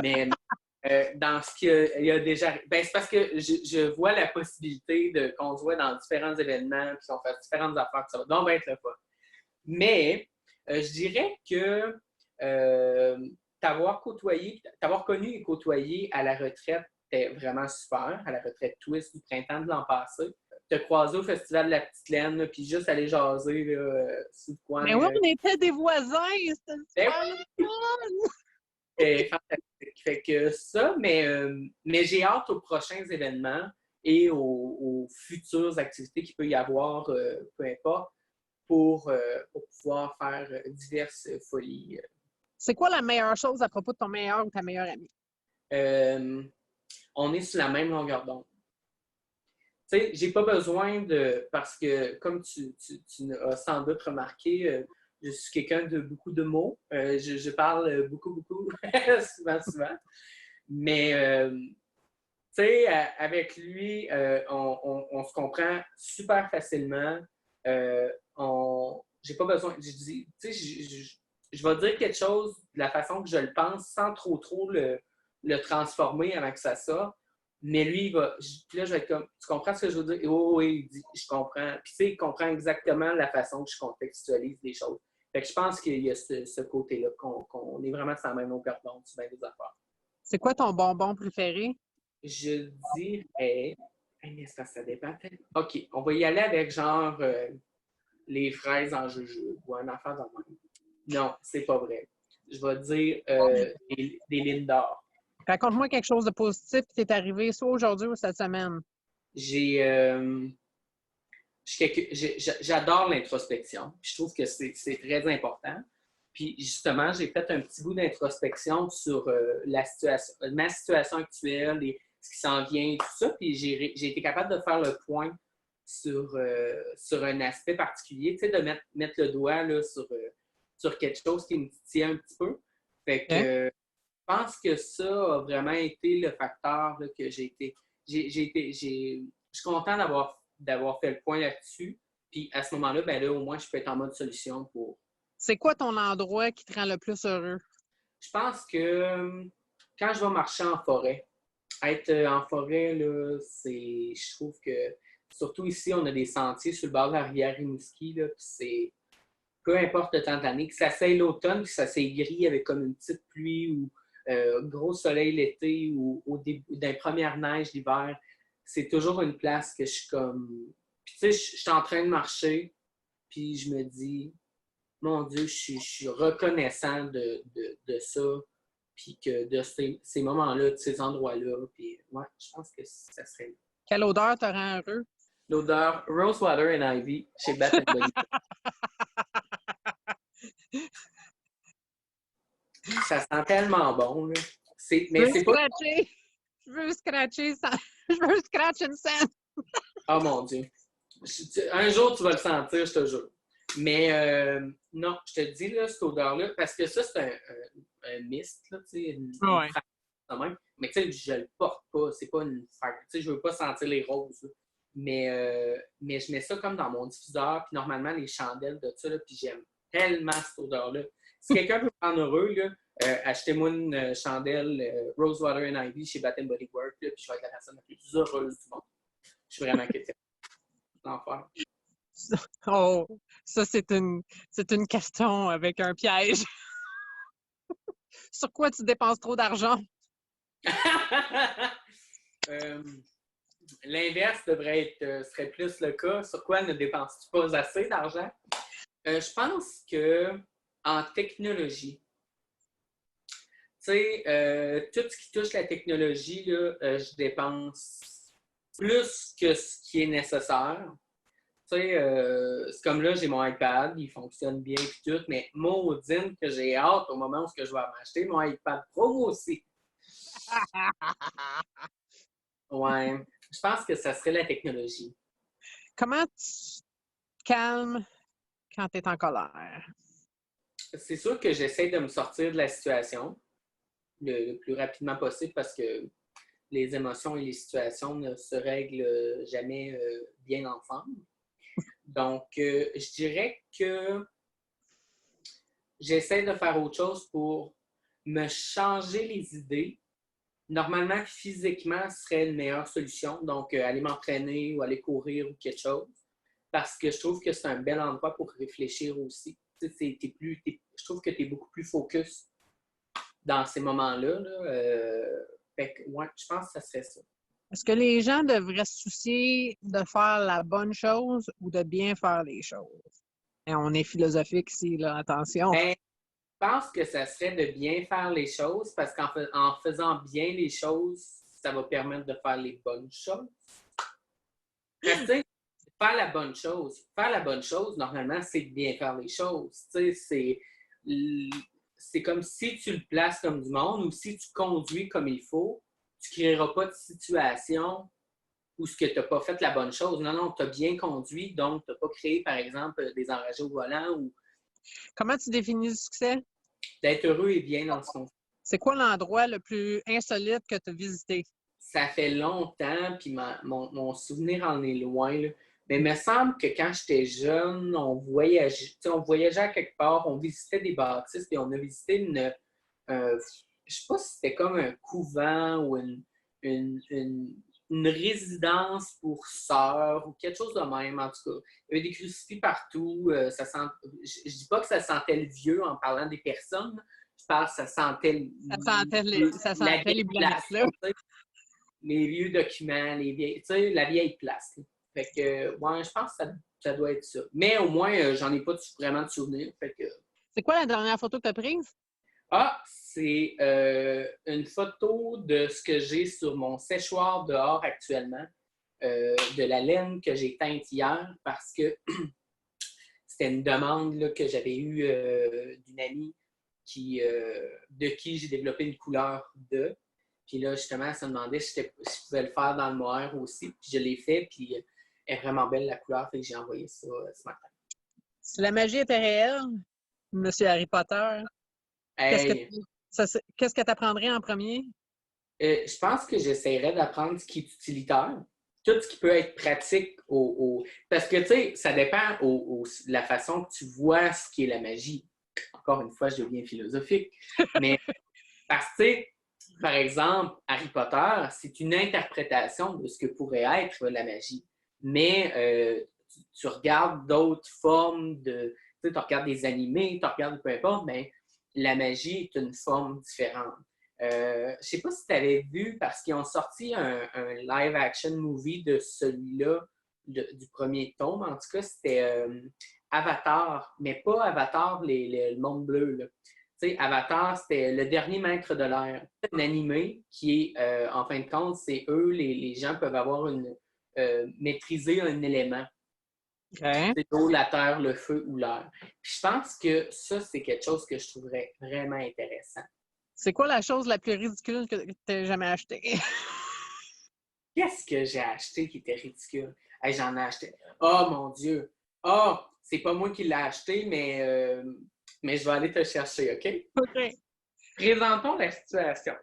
Mais dans ce qu'il y a déjà. Ben, c'est parce que je vois la possibilité qu'on se voit dans différents événements, puis qu'on fasse différentes affaires, que ça va donc bien être le fun. Mais je dirais que t'avoir connu et côtoyé à la retraite, c'était vraiment super, à la retraite Twist du printemps de l'an passé. Te croiser au Festival de la Petite Laine, là, puis juste aller jaser là, sous le coin. Mais oui, on était des voisins! C'était Ben super le fun! c'est fantastique. Fait que ça, mais j'ai hâte aux prochains événements et aux futures activités qu'il peut y avoir, peu importe, pour pouvoir faire diverses folies. C'est quoi la meilleure chose à propos de ton meilleur ou ta meilleure amie? On est sur la même longueur d'onde. Tu sais, j'ai pas besoin de... Parce que, comme tu as sans doute remarqué, je suis quelqu'un de beaucoup de mots. Je parle beaucoup, souvent. Mais, tu sais, avec lui, on se comprend super facilement. J'ai pas besoin... Je dis, tu sais, je vais dire quelque chose de la façon que je le pense sans trop le transformer avant que ça sorte. Mais lui, puis là, je vais être comme, tu comprends ce que je veux dire? Et oui, il dit, je comprends. Puis tu sais, il comprend exactement la façon que je contextualise les choses. Fait que je pense qu'il y a ce côté-là, qu'on est vraiment sur la même longueur d'onde sur bien des affaires. C'est quoi ton bonbon préféré? Je dirais, mais ça dépend. OK, on va y aller avec genre les fraises en jujube ou un affaire de même. Non, c'est pas vrai. Je vais dire des Lindor. Raconte-moi quelque chose de positif qui t'est arrivé soit aujourd'hui ou cette semaine. J'adore l'introspection. Je trouve que c'est très important. Puis justement, j'ai fait un petit bout d'introspection sur ma situation actuelle et ce qui s'en vient, tout ça. Puis j'ai été capable de faire le point sur un aspect particulier, tu sais, de mettre le doigt là, sur quelque chose qui me titille un petit peu. Fait que je pense que ça a vraiment été le facteur là, que j'ai été. Je suis content d'avoir fait le point là-dessus. Puis à ce moment-là, ben là, au moins, je peux être en mode solution pour. C'est quoi ton endroit qui te rend le plus heureux? Je pense que quand je vais marcher en forêt, être en forêt, là, je trouve que, surtout ici, on a des sentiers sur le bord de la rivière Rimouski, là, puis c'est, peu importe le temps de l'année, que ça s'aille l'automne, que ça s'aille gris avec comme une petite pluie ou gros soleil l'été ou dans les premières neiges l'hiver, c'est toujours une place que je suis comme... Puis tu sais, je suis en train de marcher, puis je me dis, mon Dieu, je suis reconnaissant de ça, puis que de ces moments-là, de ces endroits-là, puis ouais, je pense que ça serait... Quelle odeur te rend heureux? L'odeur Rosewater and Ivy chez Bath & Body. Ça sent tellement bon, là. Mais c'est pas... Je veux scratcher ça. Je veux scratch une scène. Oh mon Dieu. Un jour, tu vas le sentir, je te jure. Mais non, je te dis, là, cette odeur-là, parce que ça, c'est un mist, là, tu sais, une fragrance même. Mais tu sais, je le porte pas, c'est pas une fragrance. Tu sais, je veux pas sentir les roses, là. Mais je mets ça comme dans mon diffuseur, puis normalement, les chandelles de ça, là, puis j'aime tellement cette odeur-là. Si quelqu'un veut me rendre heureux, là, achetez-moi une chandelle Rosewater and Ivy chez Bath & Body Works, puis je vais être la personne la plus heureuse du monde. Je suis vraiment quétaine. L'enfer. Oh, ça, c'est une question avec un piège. Sur quoi tu dépenses trop d'argent? L'inverse serait plus le cas. Sur quoi ne dépenses-tu pas assez d'argent? Je pense que en technologie, tu sais, tout ce qui touche la technologie, là, je dépense plus que ce qui est nécessaire. Tu sais, c'est comme là, j'ai mon iPad, il fonctionne bien et tout, mais maudine que j'ai hâte au moment où je vais m'acheter mon iPad Pro moi aussi. Ouais, je pense que ça serait la technologie. Comment tu te calmes quand tu es en colère? C'est sûr que j'essaie de me sortir de la situation le plus rapidement possible parce que les émotions et les situations ne se règlent jamais bien ensemble. Donc, je dirais que j'essaie de faire autre chose pour me changer les idées. Normalement, physiquement, ce serait une meilleure solution. Donc, aller m'entraîner ou aller courir ou quelque chose. Parce que je trouve que c'est un bel endroit pour réfléchir aussi. Tu sais, je trouve que tu es beaucoup plus focus dans ces moments-là. Fait que, ouais, je pense que ça serait ça. Est-ce que les gens devraient se soucier de faire la bonne chose ou de bien faire les choses? Et on est philosophique ici, là, attention. Ben, je pense que ça serait de bien faire les choses parce qu'en faisant bien les choses, ça va permettre de faire les bonnes choses. Parce que, tu sais, faire la bonne chose, normalement, c'est de bien faire les choses. Tu sais, c'est comme si tu le places comme du monde ou si tu conduis comme il faut, tu ne créeras pas de situation où tu n'as pas fait la bonne chose. Non, non, tu as bien conduit, donc tu n'as pas créé, par exemple, des enragés au volant ou Comment tu définis le succès? d'être heureux et bien dans ce qu'on fait. C'est quoi l'endroit le plus insolite que tu as visité? Ça fait longtemps, puis mon souvenir en est loin, là. Mais il me semble que quand j'étais jeune, on voyageait à quelque part, on visitait des bâtisses, et on a visité je sais pas si c'était comme un couvent ou une, une- une résidence pour sœurs ou quelque chose de même, en tout cas. Il y avait des crucifix partout. Je dis pas que ça sentait le vieux en parlant des personnes. Je parle que ça sentait Ça la sentait vieille les place, blagues, là. tu sais, les vieux documents, tu sais, la vieille place. Là. Fait que, ouais, je pense que ça doit être ça. Mais au moins, j'en ai pas vraiment de souvenirs. Fait que, C'est quoi la dernière photo que tu as prise? c'est une photo de ce que j'ai sur mon séchoir dehors actuellement, de la laine que j'ai teinte hier parce que c'était une demande là, que j'avais eue d'une amie de qui j'ai développé une couleur de. Puis là, justement, elle se demandait si je pouvais le faire dans le noir aussi. Puis je l'ai fait, puis elle est vraiment belle la couleur, fait que j'ai envoyé ça ce matin. Si la magie était réelle, Monsieur Harry Potter, Hey, qu'est-ce que tu apprendrais en premier? je pense que j'essaierais d'apprendre ce qui est utilitaire, tout ce qui peut être pratique parce que, tu sais, ça dépend de la façon que tu vois ce qui est la magie. Encore une fois, je deviens philosophique. Mais parce que, tu sais, par exemple, Harry Potter, c'est une interprétation de ce que pourrait être la magie. Mais tu regardes d'autres formes de... Tu sais, tu regardes des animés, tu regardes peu importe, mais la magie est une forme différente. Je ne sais pas si tu avais vu, parce qu'ils ont sorti un live-action movie de celui-là, du premier tome. En tout cas, c'était Avatar, mais pas Avatar, le monde bleu. Là. Tu sais, Avatar, c'était le dernier maître de l'air. C'est un animé qui est, en fin de compte, c'est eux, les gens peuvent avoir maîtriser un élément. Okay. C'est l'eau, la terre, le feu ou l'air. Puis je pense que ça, c'est quelque chose que je trouverais vraiment intéressant. C'est quoi la chose la plus ridicule que tu aies jamais achetée? Qu'est-ce que j'ai acheté qui était ridicule? Hey, j'en ai acheté. Oh mon Dieu! Oh, c'est pas moi qui l'ai acheté, mais je vais aller te chercher, OK? OK. Présentons la situation.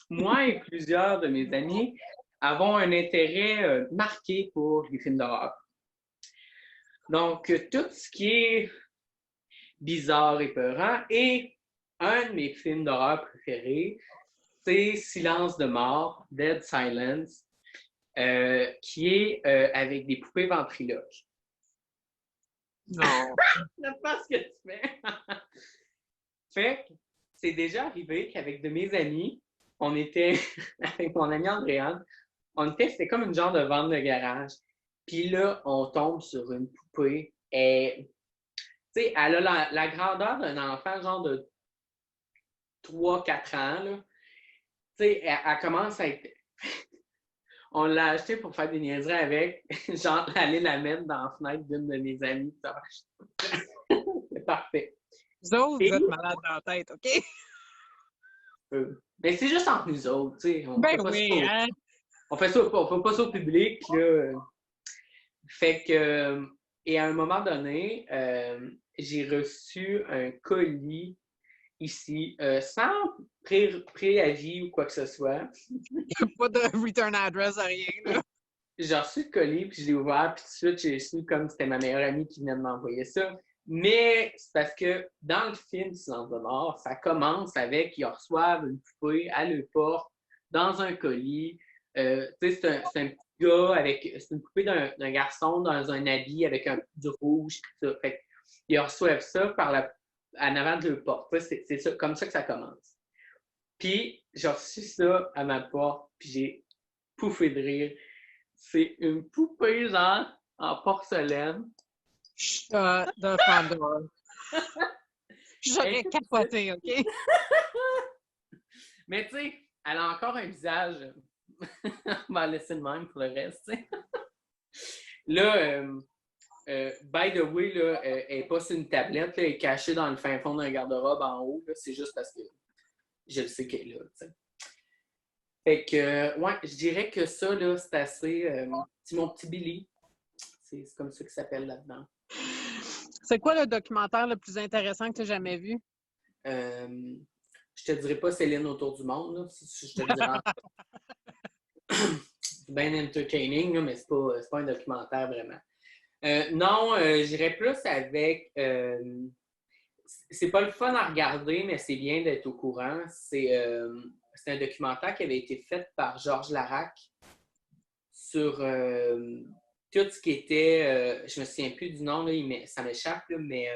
Moi et plusieurs de mes amis avons un intérêt marqué pour les films d'horreur. Donc, tout ce qui est bizarre et peurant, et un de mes films d'horreur préférés, c'est Silence de mort, Dead Silence, qui est avec des poupées ventriloques. Non. Je sais pas ce que tu fais. Fait que c'est déjà arrivé qu'avec de mes amis, on était avec mon ami Andréane, c'était comme une genre de vente de garage. Puis là, on tombe sur une poupée. Et, tu sais, elle a la grandeur d'un enfant, genre de 3-4 ans, là. Tu sais, elle commence à être... On l'a acheté pour faire des niaiseries avec, genre aller la mettre dans la fenêtre d'une de mes amies. C'est parfait. Vous autres, Et- vous êtes malades dans la tête, OK? Mais c'est juste entre nous autres, tu sais. Ben oui, hein? On fait pas ça au public, là. Fait que, et à un moment donné, j'ai reçu un colis ici, sans préavis ou quoi que ce soit. Pas de return address, rien, là. J'ai reçu le colis, puis je l'ai ouvert, puis tout de suite, j'ai su comme c'était ma meilleure amie qui venait de m'envoyer ça. Mais c'est parce que dans le film Silence de mort, ça commence avec qu'ils reçoivent une poupée à leur porte, dans un colis. Tu sais, c'est un petit gars avec... C'est une poupée d'un garçon dans un habit avec du rouge, tout ça. Fait qu'ils reçoivent ça en avant de leur porte. C'est ça, comme ça que ça commence. Puis, j'ai reçu ça à ma porte, puis j'ai pouffé de rire. C'est une poupée, genre, en porcelaine. Shut the front door. J'aurais capoté, OK? Mais tu sais, elle a encore un visage. On va la laisser de même pour le reste, tu sais. Là, by the way, là, elle n'est pas sur une tablette, là, elle est cachée dans le fin fond d'un garde-robe en haut. Là, c'est juste parce que je le sais qu'elle est là, tu sais. Fait que, ouais, je dirais que ça, là, c'est assez... c'est mon petit Billy. C'est comme ça qu'il s'appelle là-dedans. C'est quoi le documentaire le plus intéressant que tu as jamais vu? Je te dirais pas Céline autour du monde, là, je te le dirais. C'est bien entertaining, là, mais c'est pas un documentaire vraiment. Non, j'irais plus avec... c'est pas le fun à regarder, mais c'est bien d'être au courant. C'est un documentaire qui avait été fait par Georges Larac sur tout ce qui était... je me souviens plus du nom, là, ça m'échappe, là, mais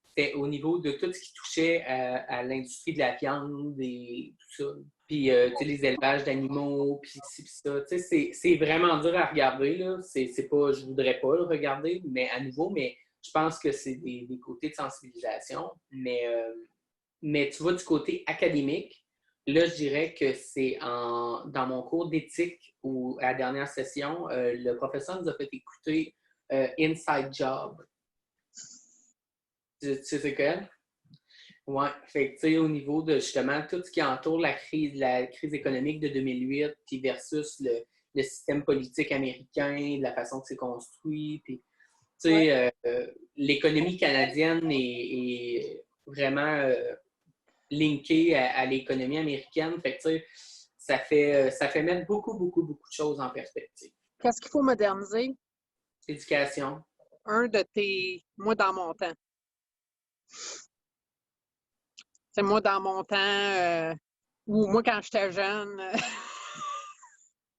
c'était au niveau de tout ce qui touchait à l'industrie de la viande et tout ça. Puis, tu sais, les élevages d'animaux, puis ci, puis ça. Tu sais, c'est vraiment dur à regarder, là. C'est pas... Je voudrais pas le regarder, mais à nouveau, mais je pense que c'est des côtés de sensibilisation. Mais tu vois, du côté académique, là, je dirais que c'est dans mon cours d'éthique ou à la dernière session, le professeur nous a fait écouter Inside Job. Tu sais c'est quoi? Ouais, fait que tu sais, au niveau de justement tout ce qui entoure la crise économique de 2008, puis versus le système politique américain, la façon que c'est construit, puis tu sais, l'économie canadienne est vraiment linkée à l'économie américaine. Fait que tu sais, ça fait mettre beaucoup, beaucoup, beaucoup de choses en perspective. Qu'est-ce qu'il faut moderniser? Éducation. Moi, dans mon temps. C'est moi, dans mon temps, ou moi, quand j'étais jeune.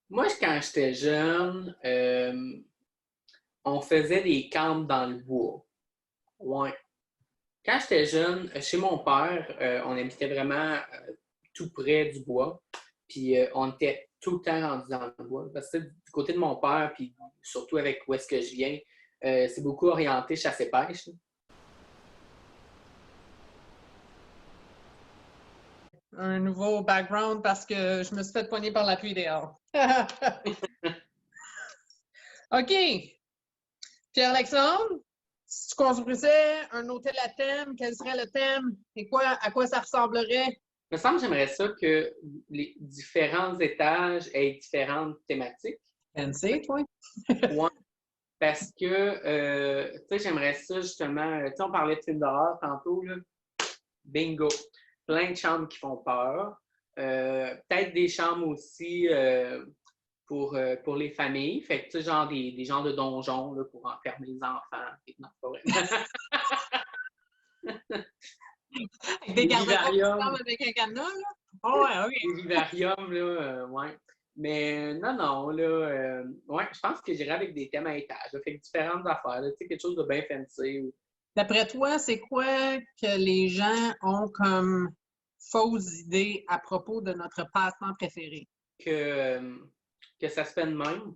Moi, quand j'étais jeune, on faisait des camps dans le bois. Ouais. Quand j'étais jeune, chez mon père, on habitait vraiment tout près du bois. Puis on était tout le temps rendu dans le bois. Parce que du côté de mon père, puis surtout avec où est-ce que je viens, c'est beaucoup orienté chasse et pêche. Un nouveau background parce que je me suis fait poigner par la pluie dehors. OK. Pierre-Alexandre, si tu construisais un hôtel à thème, quel serait le thème et à quoi ça ressemblerait? Il me semble que j'aimerais ça que les différents étages aient différentes thématiques. Fancy, toi? Ouais. Parce que, tu sais, j'aimerais ça justement. Tu sais, on parlait de films d'horreur tantôt, là. Bingo. Plein de chambres qui font peur. Peut-être des chambres aussi pour les familles. Fait que, tu sais, genre des genres de donjons là, pour enfermer les enfants. Non, pas vrai. Des vivariums avec un cadenas, là? Oh, ouais, OK. Des vivariums, là, ouais. Mais non, là, ouais, je pense que j'irais avec des thèmes à étage. Là, fait que différentes affaires, tu sais, quelque chose de bien fancy. D'après toi, c'est quoi que les gens ont comme fausses idées à propos de notre passe-temps préféré? Que que ça se fait de même.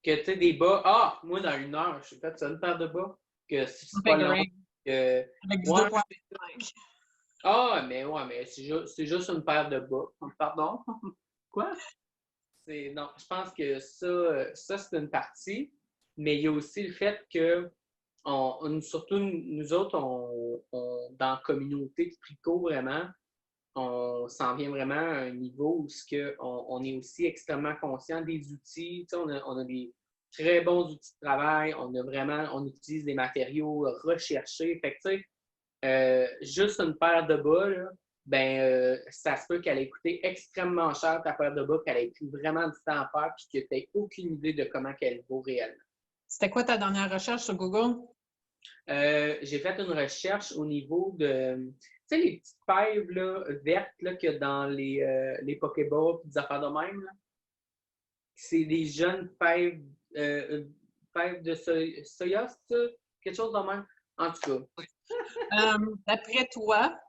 Que tu sais, des bas, moi dans 1 heure, je fait ça, une paire de bas, que c'est pas long. Que... Avec du Ouais, 2.5. mais c'est juste une paire de bas. Pardon? Quoi? Non, je pense que ça c'est une partie, mais il y a aussi le fait que, surtout nous autres, dans la communauté de tricot, vraiment, on s'en vient vraiment à un niveau où on est aussi extrêmement conscient des outils. Tu sais, on a des très bons outils de travail, on utilise des matériaux recherchés. Fait que, tu sais, juste une paire de bas, là, ça se peut qu'elle ait coûté extrêmement cher ta paire de bas, qu'elle ait pris vraiment du temps à faire, puis que tu n'aies aucune idée de comment qu'elle vaut réellement. C'était quoi ta dernière recherche sur Google? J'ai fait une recherche au niveau de, tu sais, les petites fèves là, vertes là, qu'il y a dans les Pokéballs et des affaires de même. Là. C'est des jeunes fèves de soya, c'est ça? Quelque chose de même. En tout cas. D'après toi,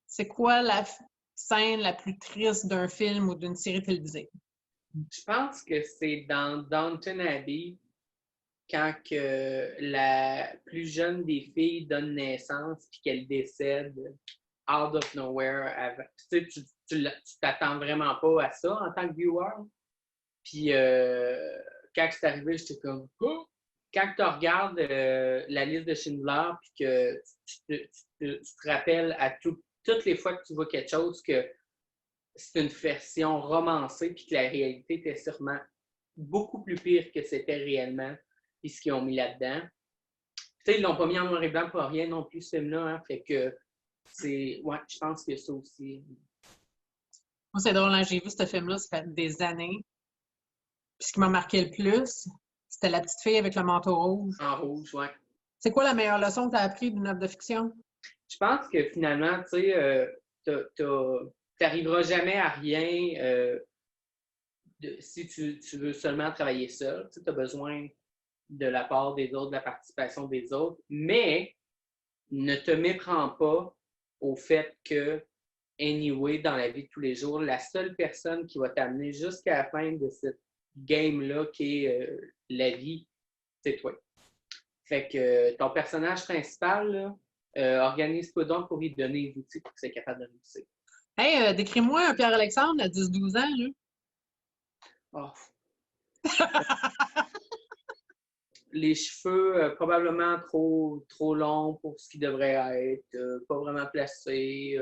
c'est quoi la scène la plus triste d'un film ou d'une série télévisée? Je pense que c'est dans Downton Abbey, quand que la plus jeune des filles donne naissance puis qu'elle décède out of nowhere. Tu t'attends vraiment pas à ça en tant que viewer. Puis quand c'est arrivé, j'étais comme oh! Quand tu regardes la liste de Schindler puis que tu te rappelles à toutes les fois que tu vois quelque chose que c'est une version romancée puis que la réalité était sûrement beaucoup plus pire que c'était réellement puis ce qu'ils ont mis là-dedans. Tu sais, ils l'ont pas mis en noir et blanc pour rien non plus, ce film-là. Hein, fait que ouais, je pense que ça aussi. Moi, c'est drôle, hein, j'ai vu ce film-là, ça fait des années. Puis ce qui m'a marqué le plus, c'était la petite fille avec le manteau rouge. En rouge, ouais. C'est quoi la meilleure leçon que tu as appris d'une œuvre de fiction? Je pense que finalement, tu sais, t'arriveras jamais à rien si tu veux seulement travailler seul. Tu as besoin de la part des autres, de la participation des autres, mais ne te méprends pas au fait que, anyway, dans la vie de tous les jours, la seule personne qui va t'amener jusqu'à la fin de cette game-là qui est la vie, c'est toi. Fait que ton personnage principal, organise-toi donc pour lui donner les outils pour qu'il soit capable de réussir. Hey, décris-moi un Pierre-Alexandre à 10-12 ans, là. Oh. Les cheveux probablement trop longs pour ce qu'ils devraient être, pas vraiment placés,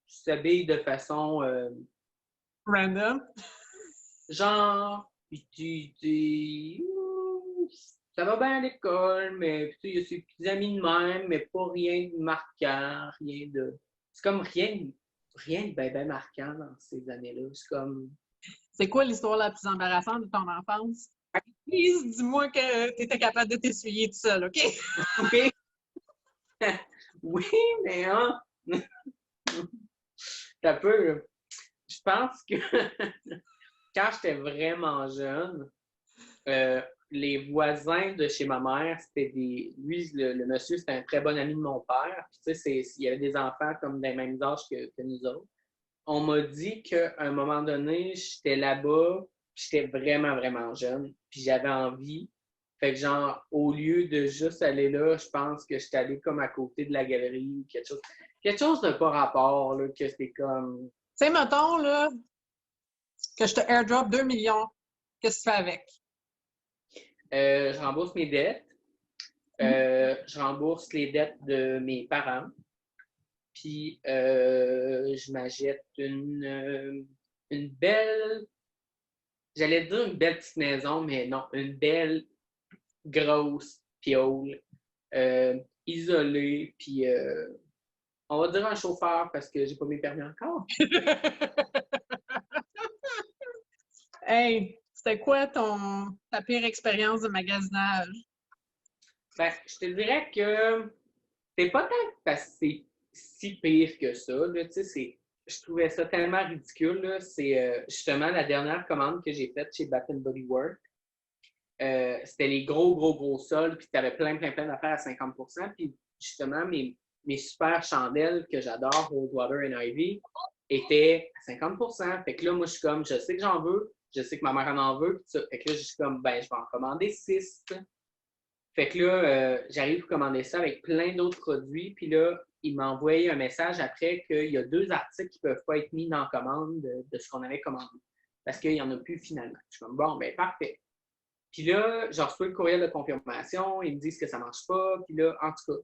s'habille de façon Random. genre, ça va bien à l'école, mais il y a ses petits amis de même, mais pas rien de marquant, rien de. C'est comme rien de bien marquant dans ces années-là. C'est comme. C'est quoi l'histoire la plus embarrassante de ton enfance? Please, dis-moi que tu étais capable de t'essuyer tout seul, OK? OK. Oui, mais hein. Ça peut. Je pense que quand j'étais vraiment jeune, les voisins de chez ma mère, c'était lui, le monsieur, c'était un très bon ami de mon père. Puis, tu sais, il y avait des enfants comme des mêmes âges que nous autres. On m'a dit qu'à un moment donné, j'étais là-bas, puis j'étais vraiment, vraiment jeune, puis j'avais envie. Fait que genre, au lieu de juste aller là, je pense que j'étais allé comme à côté de la galerie ou quelque chose. Quelque chose de pas rapport, là, que c'était comme. Tu sais, mettons, là, que je te airdrop 2 millions. Qu'est-ce que tu fais avec? Je rembourse mes dettes. Je rembourse les dettes de mes parents. Puis, je m'achète une belle. J'allais dire une belle petite maison, mais non, une belle grosse piole, isolée, puis on va dire un chauffeur parce que j'ai pas mes permis encore. Hey, c'était quoi ta pire expérience de magasinage? Ben, je te dirais que c'est pas tant parce que c'est si pire que ça. Là, je trouvais ça tellement ridicule. Là. C'est justement la dernière commande que j'ai faite chez Bath & Body Works. C'était les gros sols, puis tu avais plein d'affaires à 50%. Puis justement, mes super chandelles que j'adore, Rosewater and Ivy, était à 50%. Fait que là, moi, je suis comme, je sais que j'en veux, je sais que ma mère en veut, pis ça. Fait que là, je suis comme, ben, je vais en commander 6. Fait que là, j'arrive à commander ça avec plein d'autres produits. Puis là, il m'a envoyé un message après qu'il y a 2 articles qui ne peuvent pas être mis dans la commande de ce qu'on avait commandé. Parce qu'il n'y en a plus finalement. Je suis comme, bon, ben parfait. Puis là, j'ai reçu le courriel de confirmation. Ils me disent que ça ne marche pas. Puis là, en tout cas,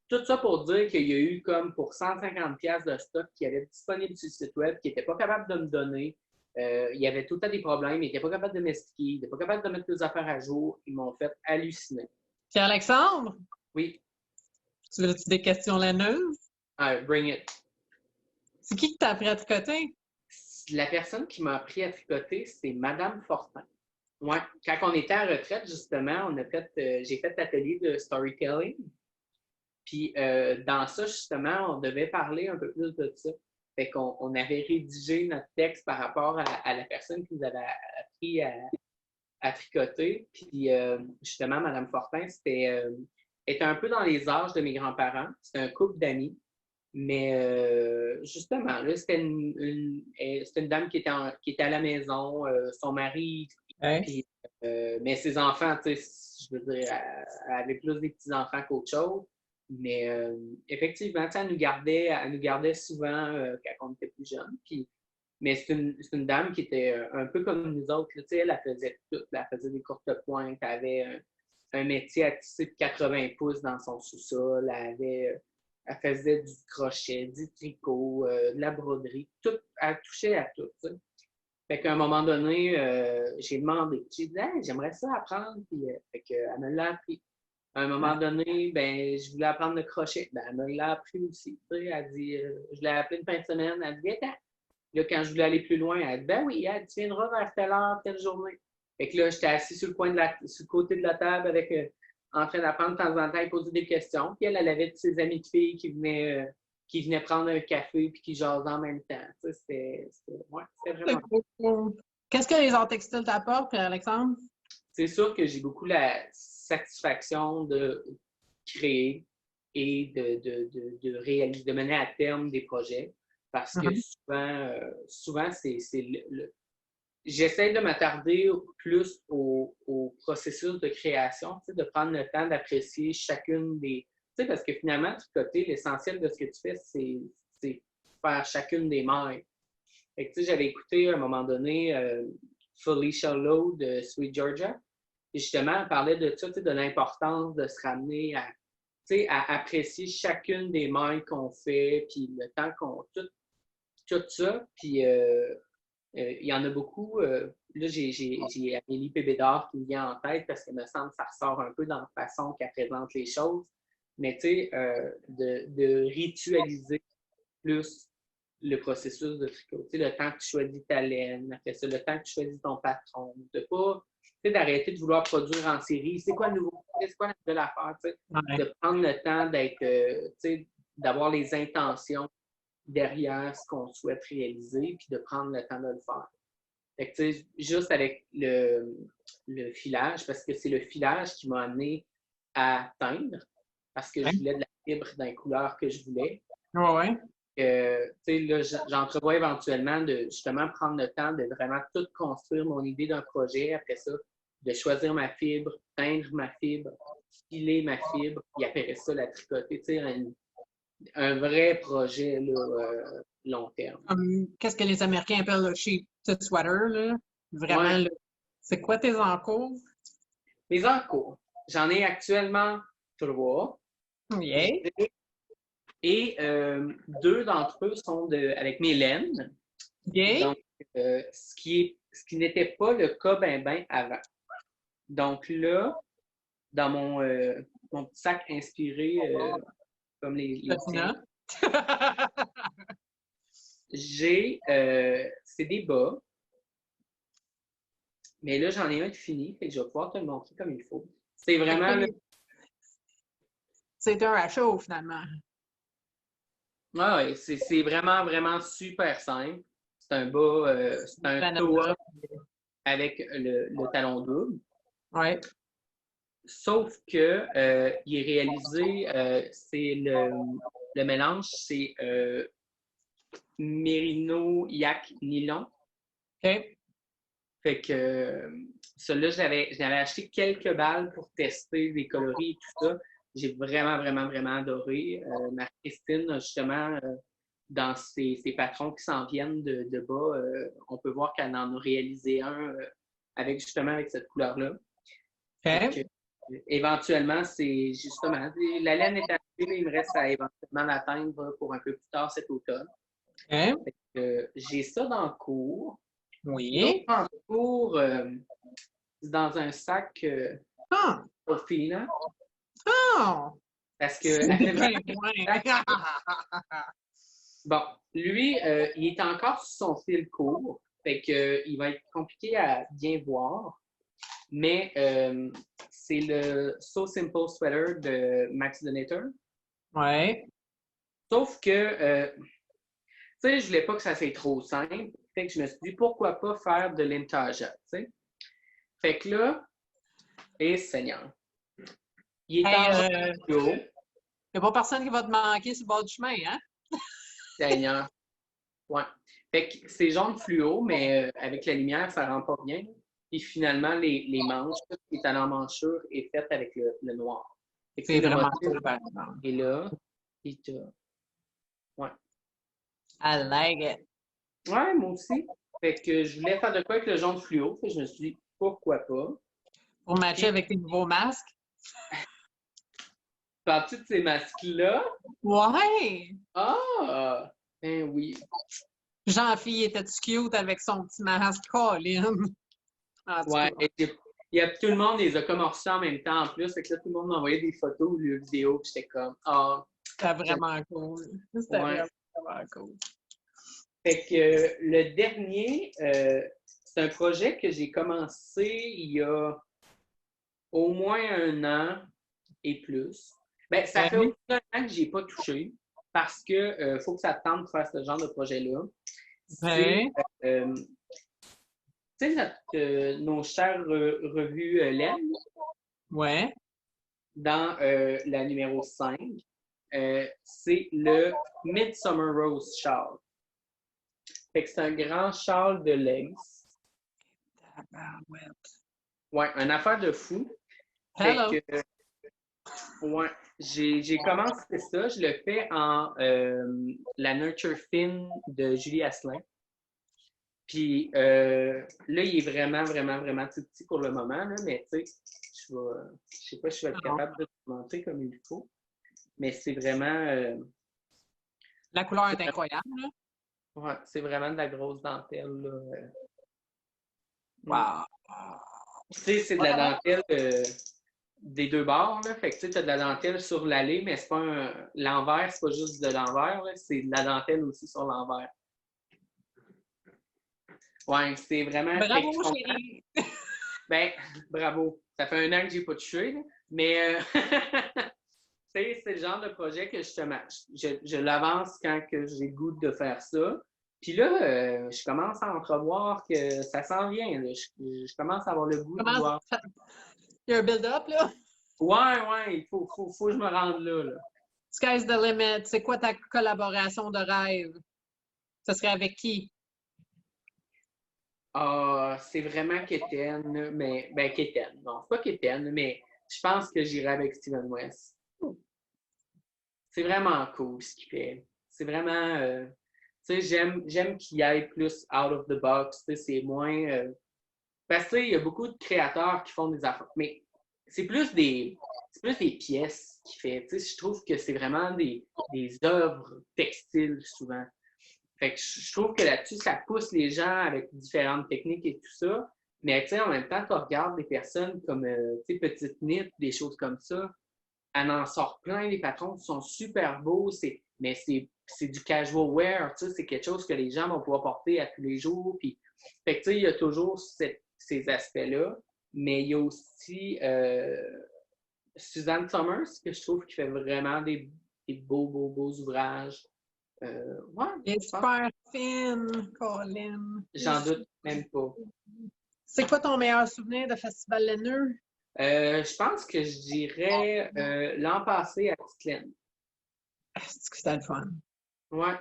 tout ça pour dire qu'il y a eu comme pour 150$ de stock qui avait disponible sur le site web, qui n'était pas capable de me donner. Il y avait tout le temps des problèmes. Ils n'étaient pas capables de m'expliquer. Ils n'étaient pas capables de mettre les affaires à jour. Ils m'ont fait halluciner. Pierre-Alexandre, Oui. tu veux-tu des questions laineuses? Bring it. C'est qui t'a appris à tricoter? La personne qui m'a appris à tricoter, c'est Madame Fortin. Ouais. Quand on était à la retraite, justement, j'ai fait l'atelier de storytelling. Puis dans ça, justement, on devait parler un peu plus de ça. Fait qu'on avait rédigé notre texte par rapport à la personne qui nous avait appris à tricoter. Puis justement, Madame Fortin, était un peu dans les âges de mes grands-parents. C'était un couple d'amis. Mais justement, là, c'était une dame qui était à la maison, son mari, Ouais. puis, mais ses enfants, tu sais, je veux dire, elle avait plus des petits-enfants qu'autre chose. Mais effectivement, elle nous gardait souvent quand on était plus jeunes. Puis, mais c'est une dame qui était un peu comme nous autres. Tu sais, elle faisait tout. Elle faisait des courtes pointes. Elle avait un métier à tisser de 80 pouces dans son sous-sol. Elle faisait du crochet, du tricot, de la broderie. Tout, elle touchait à tout. Tu sais. Fait qu'à un moment donné, j'ai demandé. J'ai dit, hey, j'aimerais ça apprendre. Puis, fait qu'elle me l'a appris. À un moment donné, ben, je voulais apprendre le crochet. Ben, elle me l'a appris aussi. Tu sais, elle dit, je l'ai appelé une fin de semaine. Elle dit, viens, là, quand je voulais aller plus loin, elle dit, ben oui, elle dit, tu viendras vers telle heure, telle journée. Fait que là, j'étais assis sur le côté de la table avec, en train d'apprendre de temps en temps, elle posait des questions. Puis elle avait de ses amies de filles qui venaient prendre un café puis qui jasaient en même temps. Tu sais, c'était vraiment cool. Qu'est-ce que les arts textiles t'apportent, Pierre-Alexandre? C'est sûr que j'ai beaucoup la satisfaction de créer et de réaliser, de mener à terme des projets. Parce que souvent c'est j'essaie de m'attarder plus au processus de création, tu sais, de prendre le temps d'apprécier chacune des. Tu sais, parce que finalement, tricoter, l'essentiel de ce que tu fais, c'est faire chacune des mailles. Fait que, tu sais, j'avais écouté à un moment donné Felicia Lowe de Sweet Georgia. Et justement, elle parlait de ça, tu sais, de l'importance de se ramener à, tu sais, à apprécier chacune des mailles qu'on fait, puis le temps qu'on. Tout ça. Puis il y en a beaucoup. Là, j'ai Amélie Pébédard qui me vient en tête parce que me semble que ça ressort un peu dans la façon qu'elle présente les choses. Mais tu sais, de ritualiser plus le processus de tricot. Tu sais, le temps que tu choisis ta laine, après ça, le temps que tu choisis ton patron. De pas, tu sais, d'arrêter de vouloir produire en série. C'est quoi le nouveau? C'est quoi la nouvelle affaire? Tu sais? De prendre le temps d'être, tu sais, d'avoir les intentions derrière ce qu'on souhaite réaliser, puis de prendre le temps de le faire. Fait que, tu sais, juste avec le filage, parce que c'est le filage qui m'a amené à teindre, parce que je voulais de la fibre d'une couleur que je voulais. Ouais. Tu sais, là, j'entrevois éventuellement de justement prendre le temps de vraiment tout construire mon idée d'un projet. Après ça, de choisir ma fibre, teindre ma fibre, filer ma fibre, puis après ça, la tricoter. Tu sais, un vrai projet là, long terme. Qu'est-ce que les Américains appellent le sheepted sweater, là? Vraiment, Ouais. C'est quoi tes encours? Mes encours, j'en ai actuellement 3. Yeah. Et 2 d'entre eux sont avec mes laines. Yeah. Donc, ce qui n'était pas le cas ben avant. Donc là, dans mon petit sac inspiré comme les tiens, c'est des bas. Mais là, j'en ai un de fini, fait que je vais pouvoir te le montrer comme il faut. C'est vraiment... C'est un à chaud, finalement. Oui, c'est vraiment, vraiment super simple. C'est un bas, c'est un toe-up avec le talon double. Ouais. Sauf que il est réalisé, c'est le mélange, c'est Merino Yak Nylon. OK. Fait que celui-là, j'avais acheté quelques balles pour tester les coloris et tout ça. J'ai vraiment, vraiment, vraiment adoré. Marie-Christine, justement, dans ses patrons qui s'en viennent de bas, on peut voir qu'elle en a réalisé un avec cette couleur-là. OK. Éventuellement, c'est justement, la laine est achetée, mais il me reste à éventuellement l'atteindre pour un peu plus tard cet automne. OK. J'ai ça dans le cours. Oui. Dans le cours, c'est dans un sac Ah! Orfina. Ah! Parce que elle fait vraiment- Ouais. Bon, lui, il est encore sur son fil court. Fait que il va être compliqué à bien voir. Mais c'est le So Simple Sweater de Max Donator. Ouais. Sauf que, tu sais, je voulais pas que ça soit trop simple. Fait que je me suis dit, pourquoi pas faire de l'intageable, tu sais. Fait que là, Seigneur, il est en jaune fluo. Il n'y a pas personne qui va te manquer sur le bord du chemin, hein? Seigneur. Ouais. Fait que c'est jaune fluo, mais avec la lumière, ça rend pas bien. Puis finalement, les manches, tout ce qui est à l'emmanchure est fait avec le noir. Fait que C'est le vraiment motif cool, par exemple. est là. Puis ouais. I like it. Ouais, moi aussi. Fait que je voulais faire de quoi avec le jaune fluo. Fait que je me suis dit, pourquoi pas. Pour matcher avec tes nouveaux masques? Parles-tu de ces masques-là? Ouais! Ah! Ben oui. Jean-Phil était-tu cute avec son petit masque, Colin? En tout Ouais, cas. et tout le monde les a comme reçus en même temps en plus. Fait que là, tout le monde m'envoyait des photos ou des vidéos. Puis j'étais comme, ah. C'était vraiment cool. C'était Ouais. vraiment cool. Fait que le dernier, c'est un projet que j'ai commencé il y a au moins 1 an et plus. Ben, ça fait au moins 1 an que je n'y ai pas touché parce que faut que ça tente de faire ce genre de projet-là. C'est, tu sais, nos chères revues Laine, Ouais. dans la numéro 5, c'est le Midsummer Rose Shawl. Fait que c'est un grand châle de lace. Ouais, une affaire de fou. Hello. Fait que, ouais, j'ai commencé ça. Je le fais en la Nurture Fine de Julie Asselin. Puis là, il est vraiment, vraiment, vraiment tout petit pour le moment, là, mais tu sais, je sais pas si je vais être capable de te montrer comme il faut. Mais c'est vraiment. La couleur est incroyable, là. Ouais, c'est vraiment de la grosse dentelle, là. Wow. Tu sais, c'est de la dentelle des deux bords, là. Fait que tu sais, t'as de la dentelle sur l'allée, mais c'est pas l'envers, c'est pas juste de l'envers, là, c'est de la dentelle aussi sur l'envers. Ouais, c'est vraiment. Bravo, chérie! Ben, bravo. Ça fait 1 an que j'ai pas touché, là. Mais c'est le genre de projet que justement, je l'avance quand que j'ai le goût de faire ça. Puis là, je commence à entrevoir que ça s'en vient. Là. Je commence à avoir le goût de voir. Il y a un build-up, là? Ouais, il faut que je me rende là. Sky's the limit. C'est quoi ta collaboration de rêve? Ce serait avec qui? Ah, c'est vraiment Kéten, mais ben Kéten. Non, c'est pas Kéten, mais je pense que j'irai avec Steven West. C'est vraiment cool ce qu'il fait. C'est vraiment. Tu sais, j'aime qu'il aille plus out of the box. Tu sais, c'est moins. Parce que il y a beaucoup de créateurs qui font des affaires. Mais c'est plus des pièces qu'il fait. Tu sais, je trouve que c'est vraiment des œuvres textiles souvent. Fait que je trouve que là-dessus, ça pousse les gens avec différentes techniques et tout ça. Mais tu sais, en même temps, tu regardes des personnes comme tu sais, Petite Knit, des choses comme ça. Elle en sort plein, les patrons sont super beaux, mais c'est du casual wear, tu sais, c'est quelque chose que les gens vont pouvoir porter à tous les jours. Puis, fait que, tu sais, il y a toujours ces aspects-là, mais il y a aussi Suzanne Summers, que je trouve qui fait vraiment des beaux ouvrages. Ouais, Elle est super fine, Colin. j'en doute même pas. C'est quoi ton meilleur souvenir de Festival Laineux? Je pense que je dirais l'an passé à Petite-Laine. C'est que c'était le fun. Ouais.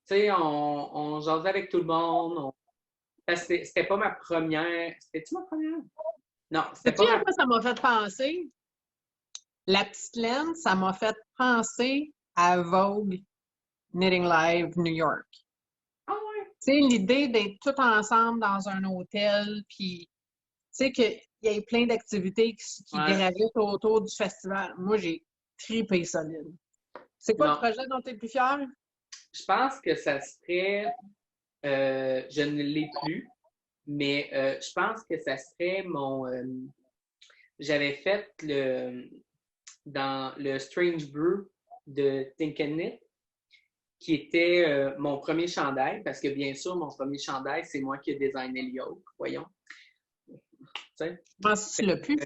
Tu sais, on jasait avec tout le monde. Parce que c'était pas ma première. C'était-tu ma première? Non, c'était Sais-tu pas à ma. quoi ça m'a fait penser? La petite laine, ça m'a fait penser à Vogue Knitting Live New York. Ah ouais. Tu sais, l'idée d'être tout ensemble dans un hôtel, puis tu sais qu'il y a plein d'activités qui Ouais. gravitent autour du festival. Moi, j'ai tripé solide. C'est quoi le Non. projet dont tu es le plus fier? Je pense que ça serait. Je ne l'ai plus, mais je pense que ça serait mon. J'avais fait dans le Strange Brew de Think and Knit, qui était mon premier chandail, parce que bien sûr, mon premier chandail, c'est moi qui ai designé le yoke, voyons. Tu sais. Comment tu l'as pu?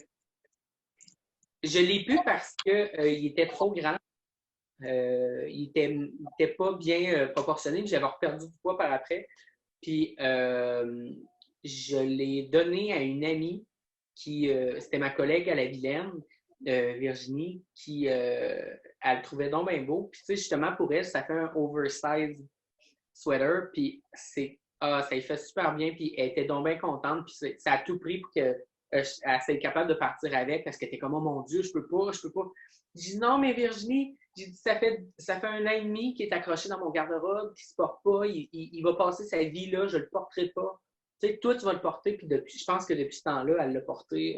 Je l'ai pu parce que il était trop grand. Il était pas bien proportionné. J'avais perdu du poids par après. Puis je l'ai donné à une amie qui, c'était ma collègue à la Vilaine, Virginie, qui elle le trouvait donc bien beau. Puis tu sais, justement pour elle, ça fait un oversize sweater. Puis ça lui fait super bien. Puis elle était donc bien contente. Puis ça a tout pris pour que elle soit capable de partir avec parce qu'elle était comme, oh mon Dieu, je peux pas. J'ai dit, non, mais Virginie, j'ai dit, ça fait 1 an et demi qu'il est accroché dans mon garde-robe, qu'il se porte pas, il va passer sa vie là, je le porterai pas. Tu sais, toi, tu vas le porter, puis je pense que depuis ce temps-là, elle l'a porté.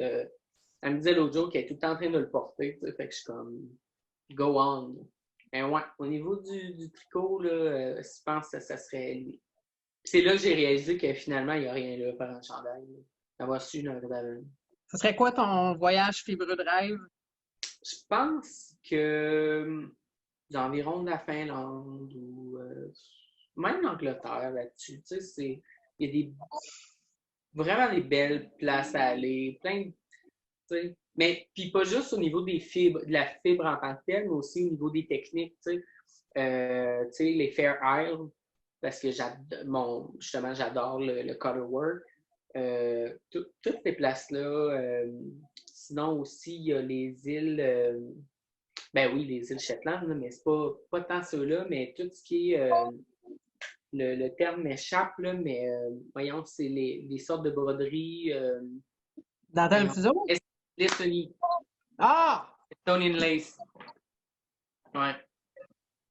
Elle me disait l'autre jour qu'elle est tout le temps en train de le porter, fait que je suis comme, go on. Mais ouais, au niveau du tricot, là, je pense que ça serait lui. C'est là que j'ai réalisé que finalement, il n'y a rien là par un chandail. D'avoir su une heure d'avant. Ce serait quoi ton voyage fibreux de rêve? Je pense que d'environ de la Finlande ou même l'Angleterre là-dessus. Tu sais, il y a vraiment des belles places à aller, plein de, tu sais, mais puis pas juste au niveau des fibres, de la fibre en tant que telle, mais aussi au niveau des techniques, tu sais, les Fair Isle, parce que justement, j'adore le colorwork. Toutes ces places-là. Sinon aussi, il y a les îles, ben oui, les îles Shetland, là, mais c'est pas tant ceux-là, mais tout ce qui est, le terme m'échappe, là, mais voyons, c'est les sortes de broderies. Dans un fuseau? L'Estonie. Ah! Estonian Lace. Ouais.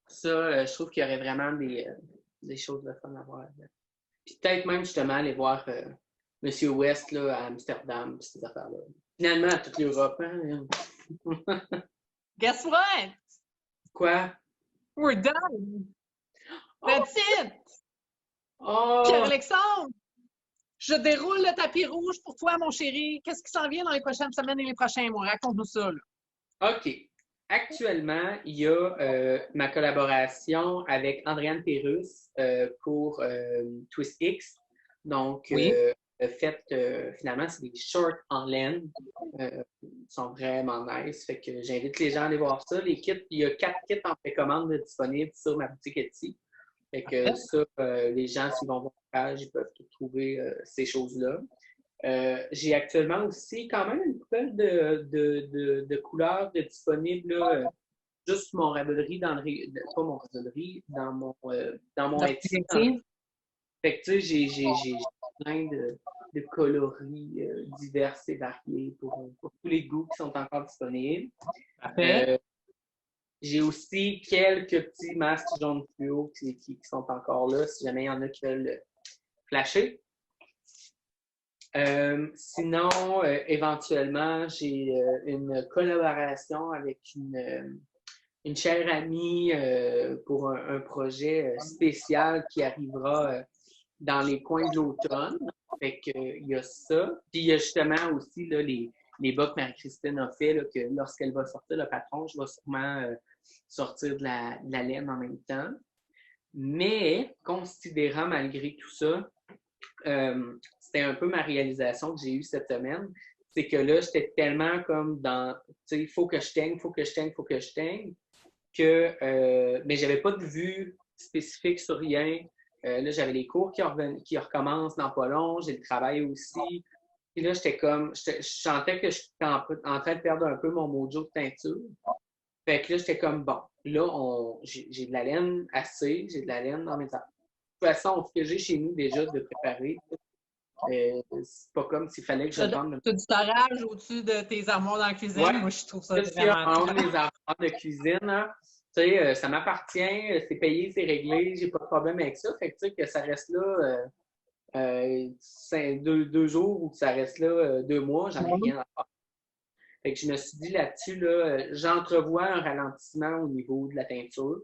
Ça, je trouve qu'il y aurait vraiment des choses de fun à voir. Puis peut-être même justement aller voir Monsieur West là, à Amsterdam, ces affaires-là. Finalement, à toute l'Europe. Hein? Guess what? Quoi? We're done! That's it! Oh! Pierre-Alexandre, je déroule le tapis rouge pour toi, mon chéri. Qu'est-ce qui s'en vient dans les prochaines semaines et les prochains mois? Raconte-nous ça. Là. OK. Actuellement, il y a ma collaboration avec Andréane Pérusse pour Twist X. Donc, Oui. finalement, c'est des shorts en laine. Ils sont vraiment nice. Fait que j'invite les gens à aller voir ça. Les kits, il y a 4 kits en précommande disponibles sur ma boutique Etsy. Fait que ça, les gens, s'ils vont voir la page, ils peuvent trouver ces choses-là. J'ai actuellement aussi quand même une couple de couleurs disponibles là, juste mon ravelry pas mon ravelry, dans mon Etsy. Fait que tu sais, j'ai plein de coloris divers et variés pour tous les goûts qui sont encore disponibles. J'ai aussi quelques petits masques jaunes fluo qui sont encore là, si jamais il y en a qui veulent flasher. Sinon, éventuellement, j'ai une collaboration avec une chère amie pour un projet spécial qui arrivera dans les coins de l'automne. Fait que, il y a ça. Puis il y a justement aussi là, les bas que Marie-Christine a fait, là, que lorsqu'elle va sortir le patron, je vais sûrement sortir de la laine en même temps. Mais, considérant malgré tout ça, c'était un peu ma réalisation que j'ai eue cette semaine. C'est que là, j'étais tellement comme dans, tu sais, il faut que je teigne, mais j'avais pas de vue spécifique sur rien. Là, j'avais les cours qui recommencent dans pas long, j'ai le travail aussi. Puis là, j'étais comme, je sentais que j'étais en train de perdre un peu mon mojo de teinture. Fait que là, j'étais comme, bon, Là, j'ai de la laine assez, j'ai de la laine dans mes affaires. De toute façon, ce que j'ai chez nous déjà de préparer, c'est pas comme s'il fallait que je le vende. T'as du storage au-dessus de tes armoires dans la cuisine. Ouais. Moi, je trouve ça Tout ce qu'il y a vraiment en haut top. des armoires de cuisine, là, tu sais, ça m'appartient, c'est payé, c'est réglé, j'ai pas de problème avec ça. Fait que, tu sais, que ça reste là 2 jours ou que ça reste là 2 mois, j'en ai rien à faire. Fait que je me suis dit là-dessus, là, j'entrevois un ralentissement au niveau de la teinture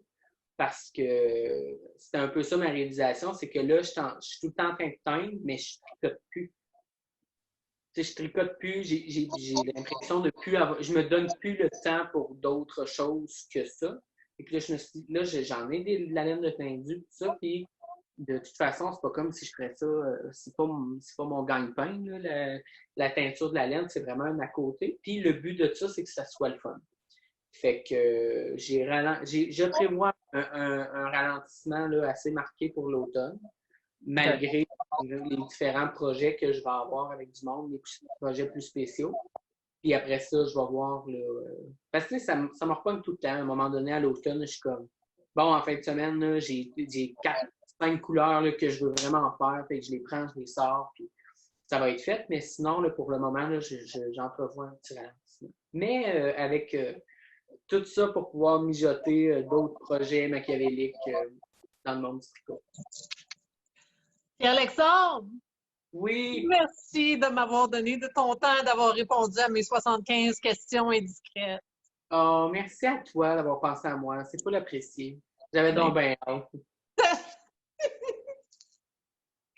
parce que c'était un peu ça ma réalisation, c'est que là, je suis tout le temps en train de teindre, mais je tricote plus. Tu sais, je tricote plus, j'ai l'impression de plus avoir, je me donne plus le temps pour d'autres choses que ça. Et puis là, je me suis dit, là, j'en ai de la laine de tendu, tout ça, puis de toute façon, c'est pas comme si je ferais ça, c'est pas mon gagne-pain, là, la teinture de la laine, c'est vraiment un à côté. Puis le but de ça, c'est que ça soit le fun. Fait que je prévois un ralentissement là, assez marqué pour l'automne, malgré les différents projets que je vais avoir avec du monde, les projets plus spéciaux. Puis après ça, je vais voir. Là, parce que ça me repogne tout le temps. À un moment donné, à l'automne, je suis comme, bon, en fin de semaine, là, j'ai 4-5 couleurs là, que je veux vraiment faire. Fait que je les prends, je les sors, puis ça va être fait. Mais sinon, là, pour le moment, là, j'entrevois un petit ralentissement. Mais avec tout ça pour pouvoir mijoter d'autres projets machiavéliques dans le monde du tricot. Pierre-Alexandre, Oui! merci de m'avoir donné de ton temps, d'avoir répondu à mes 75 questions indiscrètes. Oh, merci à toi d'avoir pensé à moi. C'est pas l'apprécier. J'avais donc bien hâte.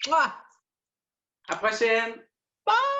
Mouah! À la prochaine! Bye!